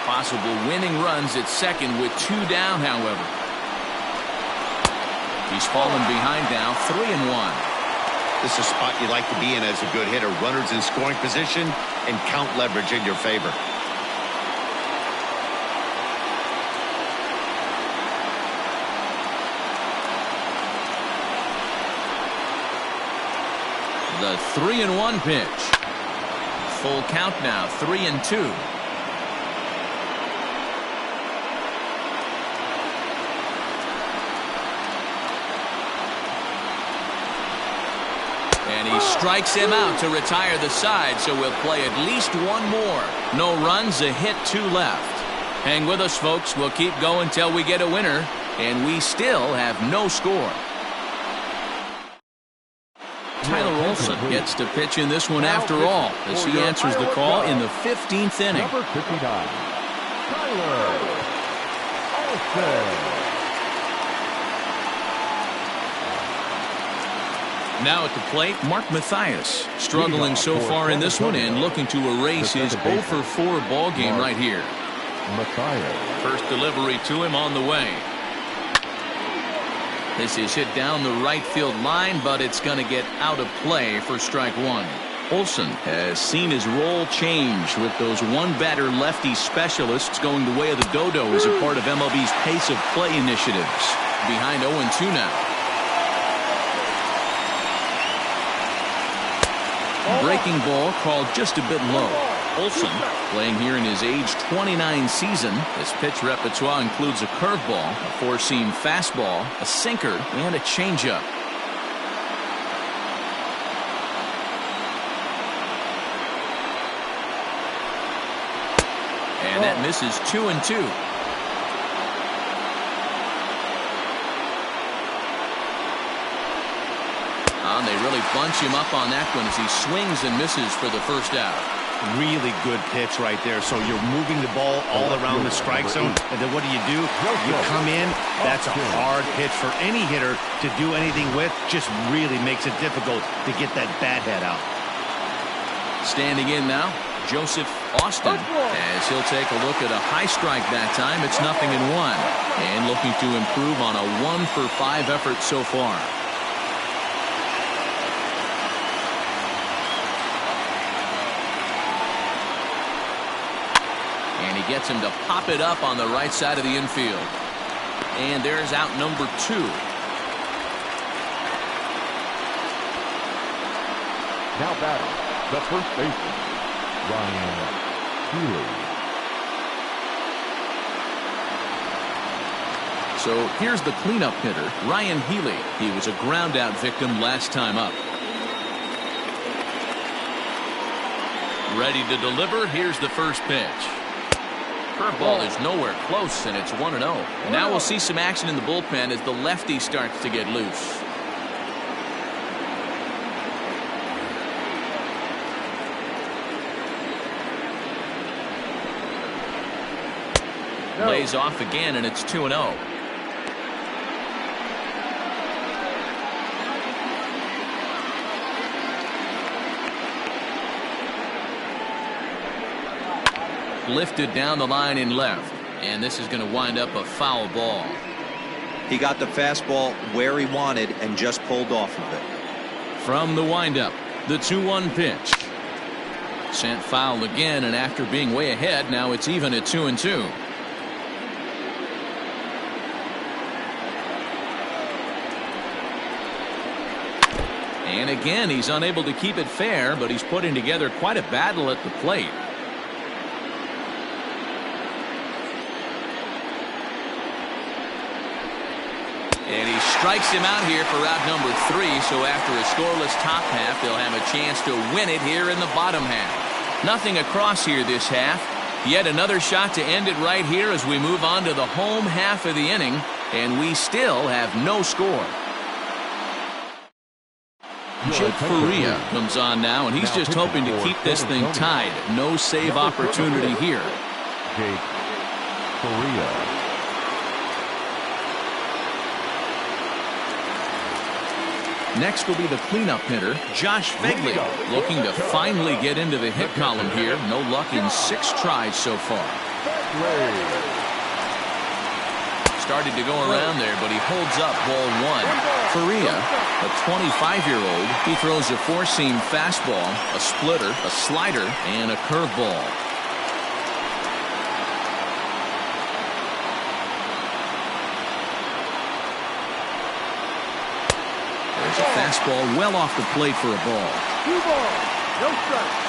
Possible winning runs at second with 2 down, however. He's fallen behind now, 3-1. This is a spot you like to be in as a good hitter. Runners in scoring position and count leverage in your favor. The 3-1 pitch. Full count now, 3-2. And he strikes him out to retire the side, so we'll play at least one more. No runs, a hit, 2 left. Hang with us, folks. We'll keep going till we get a winner, and we still have no score. Tyler Olson gets to pitch in this one after all, as he answers the call in the 15th inning. Number 59, Tyler Olson. Now at the plate, Mark Mathias, struggling so far in this one and looking to erase his 0-for-4 ball game right here. Mathias. First delivery to him on the way. This is hit down the right field line, but it's going to get out of play for strike 1. Olson has seen his role change with those one-batter lefty specialists going the way of the dodo as a part of MLB's pace of play initiatives. Behind 0-2 now. Breaking ball called just a bit low. Olson, playing here in his age 29 season, his pitch repertoire includes a curveball, a four-seam fastball, a sinker, and a changeup. And that misses 2-2. And they really bunch him up on that one as he swings and misses for the first out. Really good pitch right there. So you're moving the ball all around the strike zone, and then what do? You come in. That's a hard pitch for any hitter to do anything with. Just really makes it difficult to get that bat head out. Standing in now, Joseph Austin, as he'll take a look at a high strike that time. It's 0-1, and looking to improve on a 1-for-5 effort so far. And he gets him to pop it up on the right side of the infield. And there's out number 2. Now batting, the first baseman, Ryan Healy. So here's the cleanup hitter, Ryan Healy. He was a ground-out victim last time up. Ready to deliver. Here's the first pitch. Curveball is nowhere close, and it's 1-0. Now we'll see some action in the bullpen as the lefty starts to get loose. Lays off again, and it's 2-0. Lifted down the line in left, and this is going to wind up a foul ball. He got the fastball where he wanted and just pulled off of it. From the windup, the 2-1 pitch. Sent foul again, and after being way ahead, now it's even at 2-2. And again, he's unable to keep it fair, but he's putting together quite a battle at the plate. And he strikes him out here for out number 3, so after a scoreless top half, they'll have a chance to win it here in the bottom half. Nothing across here this half. Yet another shot to end it right here as we move on to the home half of the inning, and we still have no score. Jake Faria comes on now, and he's just hoping to keep this thing tied. No save opportunity here. Jake Faria. Next will be the cleanup hitter, Josh Phegley, looking to finally get into the hit column here. No luck in 6 tries so far. started to go around there, but he holds up ball one. Faria, a 25-year-old, he throws a four-seam fastball, a splitter, a slider, and a curveball. There's a fastball well off the plate for a ball. 2 balls, no strikes.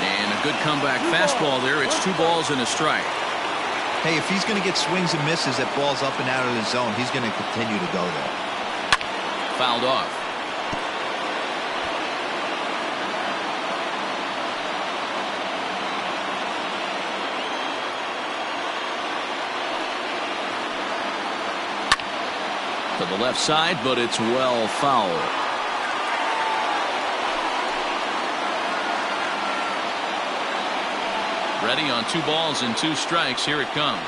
And a good comeback fastball there. It's 2 balls and a strike. Hey, if he's going to get swings and misses at balls up and out of the zone, he's going to continue to go there. Fouled off. To the left side, but it's well foul. Ready on 2 balls and 2 strikes. Here it comes.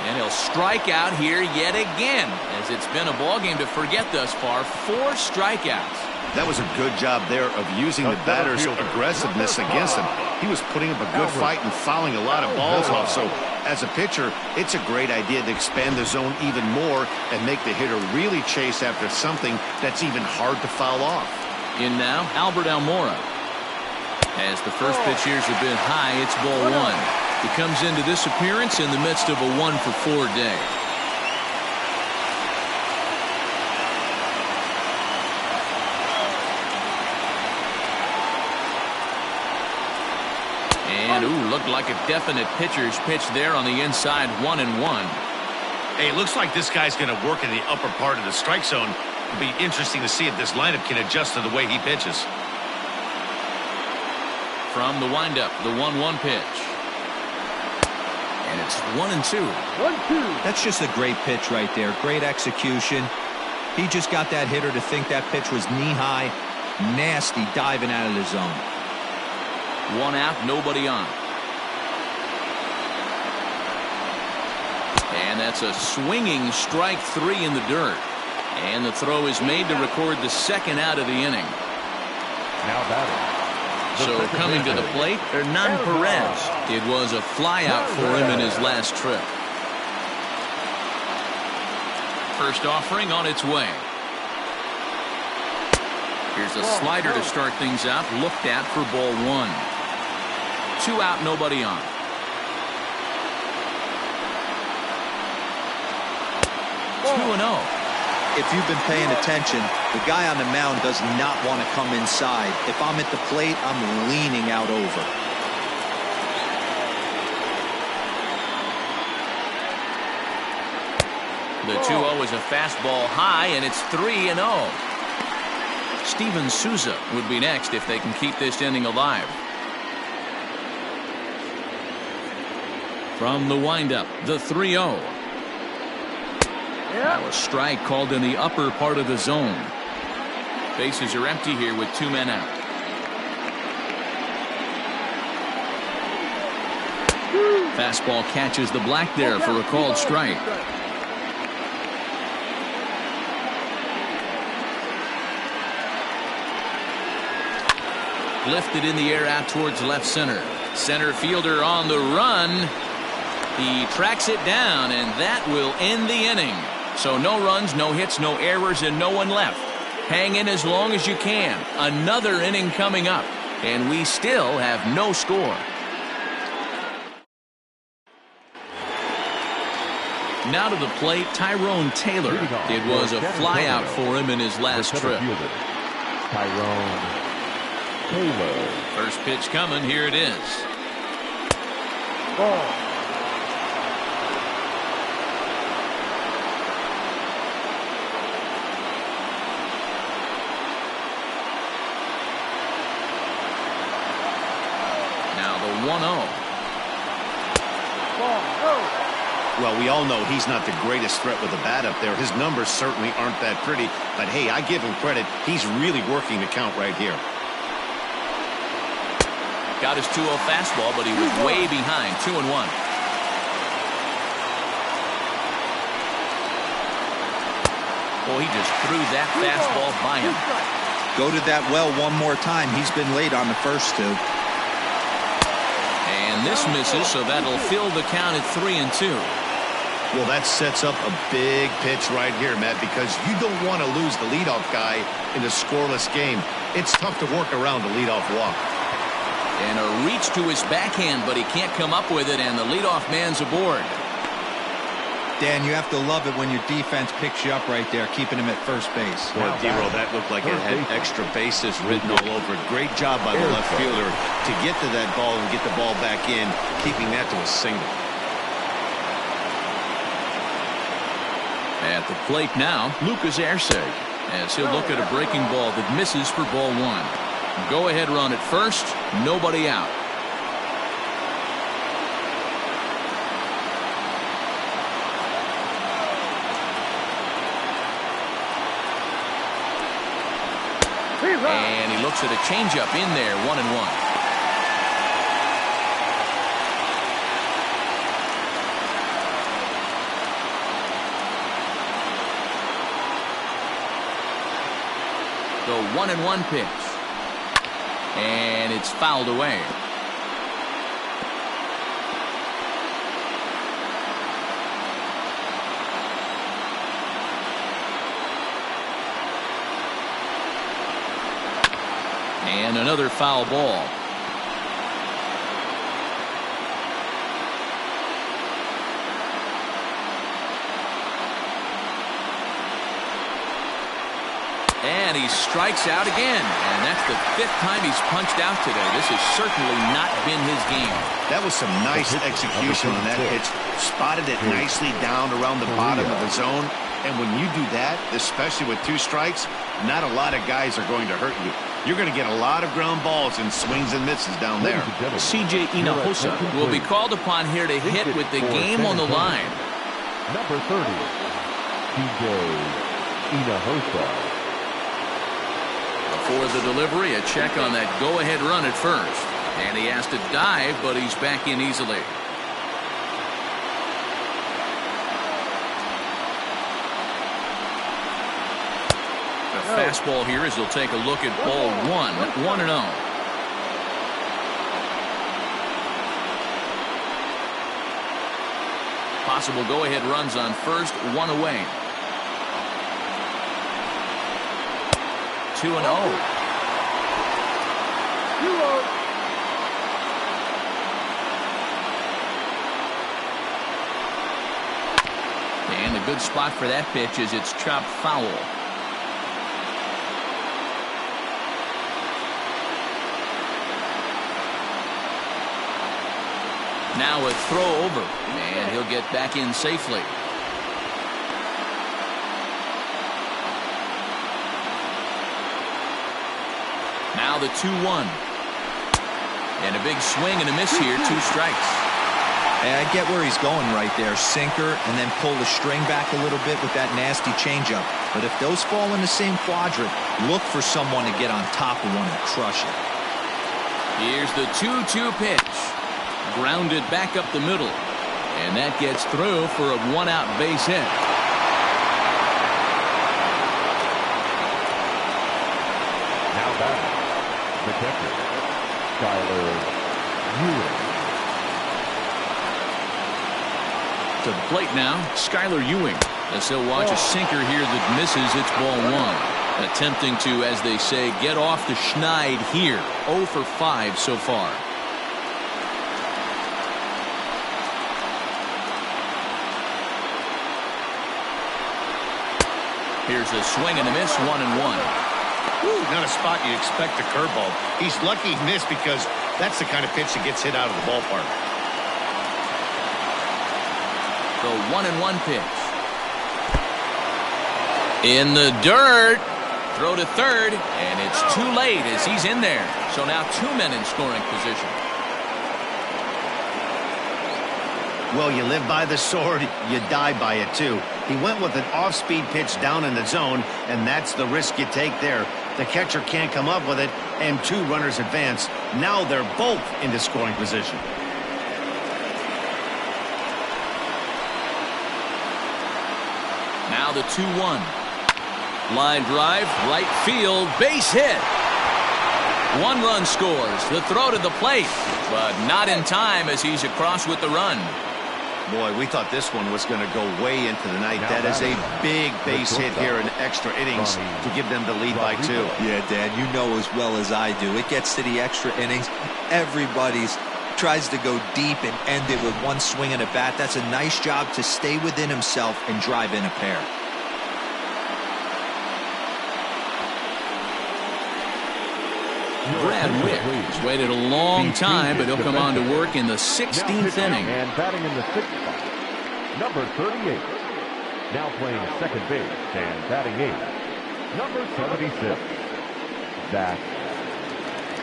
And he'll strike out here yet again, as it's been a ball game to forget thus far. 4 strikeouts. That was a good job there of using the batter's aggressiveness against him. He was putting up a good fight and fouling a lot of balls off. So as a pitcher, it's a great idea to expand the zone even more and make the hitter really chase after something that's even hard to foul off. In now, Albert Almora. As the first pitch here is a bit high, it's ball 1. He comes into this appearance in the midst of a 1-for-4 day. And, looked like a definite pitcher's pitch there on the inside, 1-1. Hey, it looks like this guy's going to work in the upper part of the strike zone. It'll be interesting to see if this lineup can adjust to the way he pitches. From the windup, the 1-1 pitch. And it's 1-2. 1-2. That's just a great pitch right there. Great execution. He just got that hitter to think that pitch was knee-high. Nasty diving out of the zone. 1 out, nobody on. And that's a swinging strike 3 in the dirt. And the throw is made to record the 2nd out of the inning. Now batting. So coming to the plate, Hernan Perez. It was a flyout for him in his last trip. First offering on its way. Here's a slider to start things out, looked at for ball 1. 2 out, nobody on. Two and 0. If you've been paying attention, the guy on the mound does not want to come inside. If I'm at the plate, I'm leaning out over. The 2-0 is a fastball high, and it's 3-0. Steven Souza would be next if they can keep this inning alive. From the windup, the 3-0. Now a strike called in the upper part of the zone. Bases are empty here with 2 men out. Fastball catches the black there for a called strike. Lifted in the air out towards left center. Center fielder on the run. He tracks it down, and that will end the inning. So no runs, no hits, no errors, and no one left. Hang in as long as you can. Another inning coming up, and we still have no score. Now to the plate, Tyrone Taylor. It was a flyout for him in his last trip. Tyrone Taylor. First pitch coming. Here it is. Ball. Now the 1-0. Well, we all know he's not the greatest threat with the bat up there. His numbers certainly aren't that pretty. But, hey, I give him credit. He's really working the count right here. Got his 2-0 fastball, but he was way behind. 2-1. Oh, he just threw that fastball by him. Goaded that well one more time. He's been late on the first two. And this misses, so that'll fill the count at 3-2. Well, that sets up a big pitch right here, Matt, because you don't want to lose the leadoff guy in a scoreless game. It's tough to work around a leadoff walk. And a reach to his backhand, but he can't come up with it, and the leadoff man's aboard. Dan, you have to love it when your defense picks you up right there, keeping him at first base. Boy, D-Roll, that looked like it had extra bases written all over it. Great job by the left fielder to get to that ball and get the ball back in, keeping that to a single. At the plate now, Lucas Arce, as he'll look at a breaking ball that misses for ball 1. Go-ahead run at first, nobody out. And he looks at a changeup in there, 1-1. The 1-1 pitch. And it's fouled away. And another foul ball. And he strikes out again. And that's the 5th time he's punched out today. This has certainly not been his game. That was some nice execution on that pitch. Spotted it nicely down around the bottom of the zone. And when you do that, especially with 2 strikes, not a lot of guys are going to hurt you. You're going to get a lot of ground balls and swings and misses down there. C.J. Hinojosa will be called upon here to hit with the game on the line. Number 30, C.J. Hinojosa. Before the delivery, a check on that go-ahead run at first. And he has to dive, but he's back in easily. The fastball here as he'll take a look at ball 1, 1-0. Possible go-ahead runs on first, 1 away. 2-0. And a good spot for that pitch is it's chopped foul. Now a throw over, and he'll get back in safely. Now the 2-1. And a big swing and a miss here, 2 strikes. Hey, I get where he's going right there. Sinker, and then pull the string back a little bit with that nasty changeup. But if those fall in the same quadrant, look for someone to get on top of one and crush it. Here's the 2-2 pitch. Grounded back up the middle. And that gets through for a 1-out base hit. Now back, the catcher, Skyler Ewing. To the plate now, Skyler Ewing, as he'll watch a sinker here that misses. It's ball 1. Attempting to, as they say, get off the schneid here. 0 for 5 so far. Here's a swing and a miss, 1-1. Not a spot you expect a curveball. He's lucky he missed because that's the kind of pitch that gets hit out of the ballpark. The 1-1 pitch. In the dirt. Throw to third, and it's too late as he's in there. So now 2 men in scoring position. Well, you live by the sword, you die by it too. He went with an off-speed pitch down in the zone, and that's the risk you take there. The catcher can't come up with it, and 2 runners advance. Now they're both into scoring position. Now the 2-1. Line drive, right field, base hit. 1 run scores. The throw to the plate, but not in time as he's across with the run. Boy, we thought this one was going to go way into the night. That is a big base hit here in extra innings to give them the lead by 2. Yeah, Dan, you know as well as I do. It gets to the extra innings. Everybody's tries to go deep and end it with 1 swing and a bat. That's a nice job to stay within himself and drive in a pair. Brad Wick has waited a long time, but he'll come on to work in the 16th inning. And batting in the 6th spot, number 38. Now playing second base and batting 8th, number 76. Zach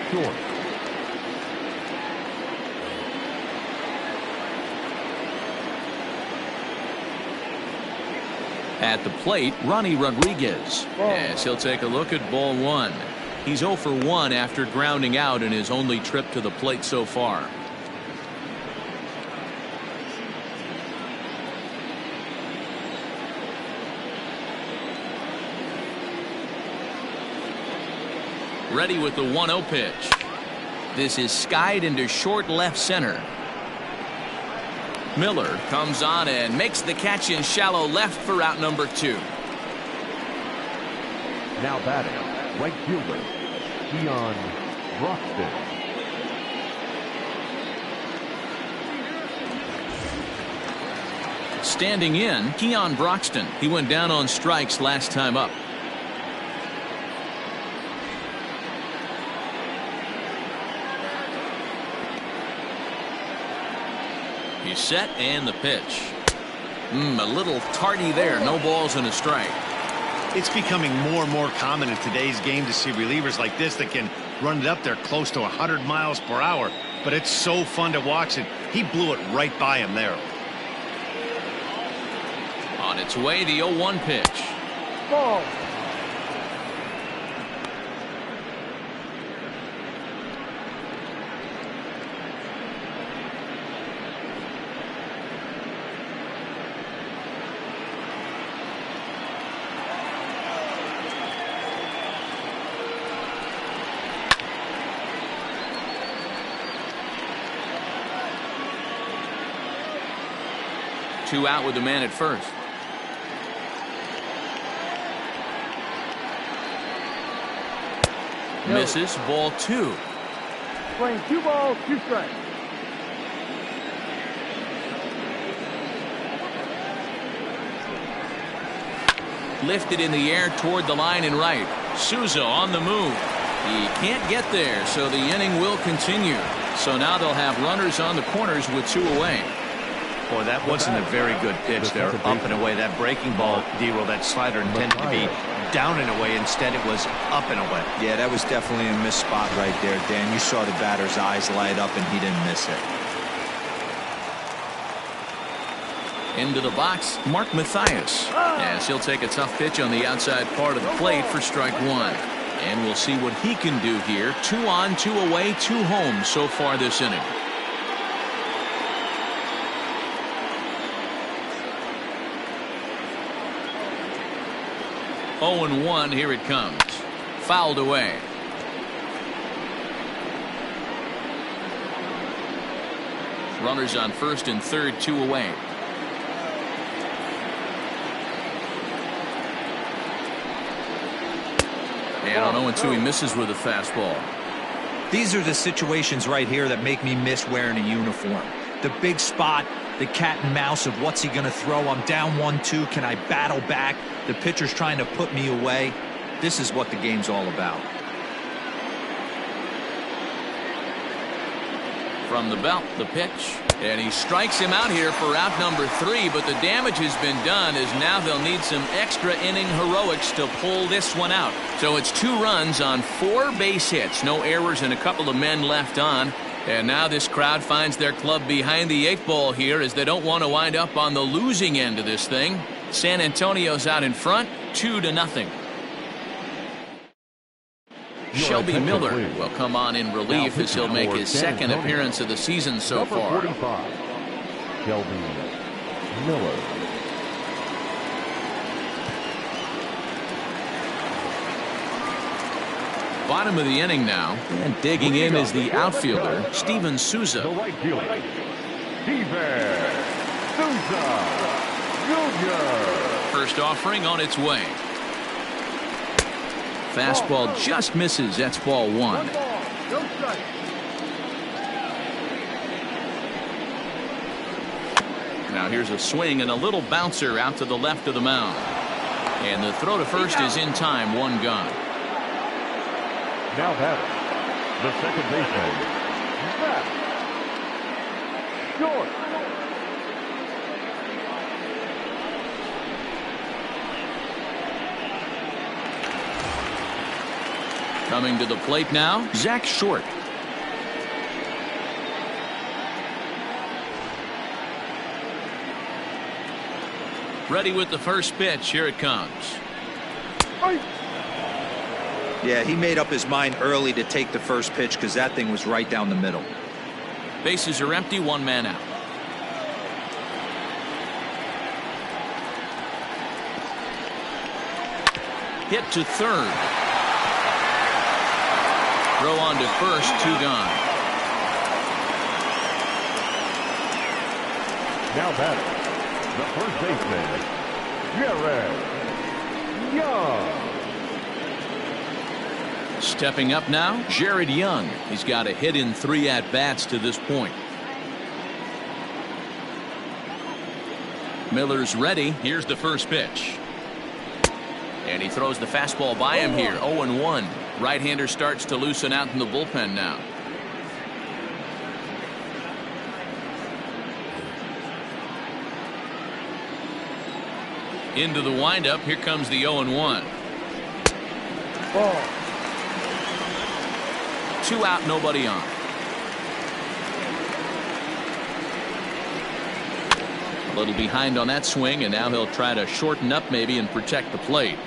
Short. At the plate, Ronnie Rodriguez, as he'll take a look at ball 1. He's 0 for 1 after grounding out in his only trip to the plate so far. Ready with the 1-0 pitch. This is skied into short left center. Miller comes on and makes the catch in shallow left for out number 2. Now batting, right fielder, Keon Broxton. Standing in, Keon Broxton. He went down on strikes last time up. He's set and the pitch. A little tardy there. No balls and a strike. It's becoming more and more common in today's game to see relievers like this that can run it up there close to 100 miles per hour. But it's so fun to watch it. He blew it right by him there. On its way, the 0-1 pitch. Ball. Two out with the man at first. No. Misses. Ball 2. Playing 2 balls, 2 strikes. Lifted in the air toward the line and right. Souza on the move. He can't get there, so the inning will continue. So now they'll have runners on the corners with 2 away. Boy, that wasn't a very good pitch there, up and away. That breaking ball, D-Roll, that slider intended to be down and away. Instead, it was up and away. Yeah, that was definitely a missed spot right there, Dan. You saw the batter's eyes light up, and he didn't miss it. Into the box, Mark Mathias, as he'll take a tough pitch on the outside part of the plate for strike 1. And we'll see what he can do here. 2 on, 2 away, 2 home so far this inning. 0-1, here it comes. Fouled away. Runners on first and third, 2 away. And on 0-2, he misses with a fastball. These are the situations right here that make me miss wearing a uniform. The big spot, the cat and mouse of what's he going to throw. I'm down 1-2. Can I battle back? The pitcher's trying to put me away. This is what the game's all about. From the belt, the pitch. And he strikes him out here for out number 3, but the damage has been done as now they'll need some extra inning heroics to pull this one out. So it's 2 runs on 4 base hits. No errors and a couple of men left on. And now this crowd finds their club behind the 8 ball here as they don't want to wind up on the losing end of this thing. San Antonio's out in front, 2-0. Shelby Miller will come on in relief as he'll make his second appearance of the season so far. 45, Shelby Miller. Bottom of the inning now, and digging in is the outfielder, Steven Souza. The right fielder, Steven Souza Jr. First offering on its way. Fastball just misses. That's ball 1. No strike. Now here's a swing and a little bouncer out to the left of the mound. And the throw to first is in time, 1 gone. Now batting, the second baseman, Zach Short. Coming to the plate now, Zach Short. Ready with the first pitch. Here it comes. Yeah, he made up his mind early to take the first pitch because that thing was right down the middle. Bases are empty, 1 man out. Hit to third. Throw on to first, 2 gone. Now batting, the first baseman, Jared Young. Stepping up now, Jared Young. He's got a hit in 3 at-bats to this point. Miller's ready. Here's the first pitch. And he throws the fastball by him here, 0-1. Right-hander starts to loosen out in the bullpen now. Into the windup. Here comes the 0-1. Ball. 2 out, nobody on. A little behind on that swing, and now he'll try to shorten up maybe and protect the plate.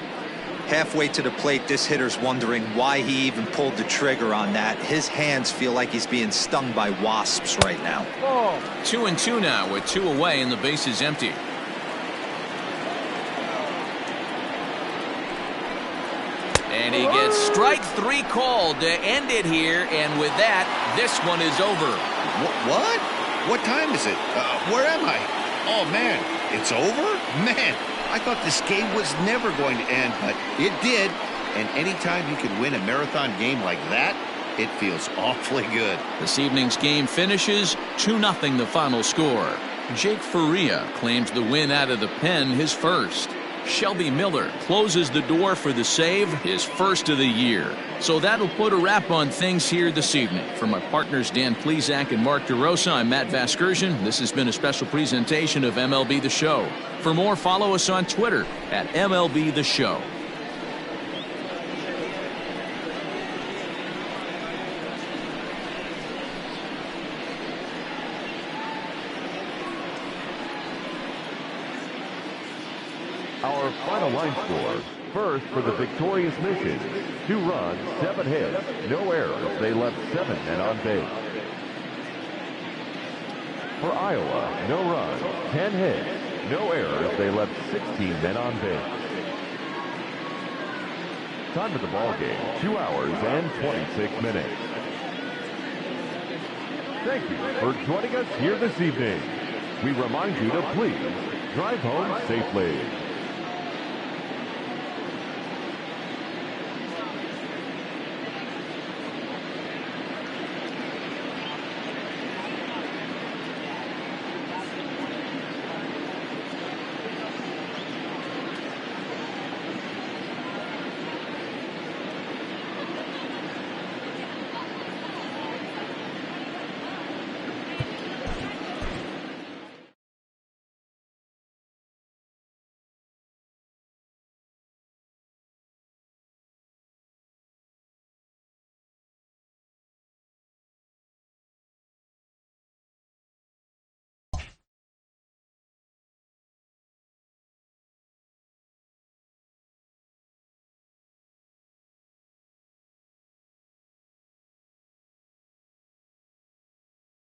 Halfway to the plate, this hitter's wondering why he even pulled the trigger on that. His hands feel like he's being stung by wasps right now. Ball. 2-2 now with 2 away and the base is empty. And he gets strike 3 called to end it here, and with that, this one is over. What? What time is it? Where am I? Oh, man, it's over? Man, I thought this game was never going to end, but it did. And anytime you can win a marathon game like that, it feels awfully good. This evening's game finishes 2-0 the final score. Jake Faria claims the win out of the pen, his first. Shelby Miller closes the door for the save, his first of the year. So that'll put a wrap on things here this evening. For my partners Dan Plesac and Mark DeRosa, I'm Matt Vasgersian. This has been a special presentation of MLB The Show. For more, follow us on Twitter at MLB The Show. Our final line score. First for the victorious Mission. 2 runs, 7 hits, no errors. They left 7 men on base. For Iowa, no runs, 10 hits, no errors. They left 16 men on base. Time of the ball game, 2 hours and 26 minutes. Thank you for joining us here this evening. We remind you to please drive home safely.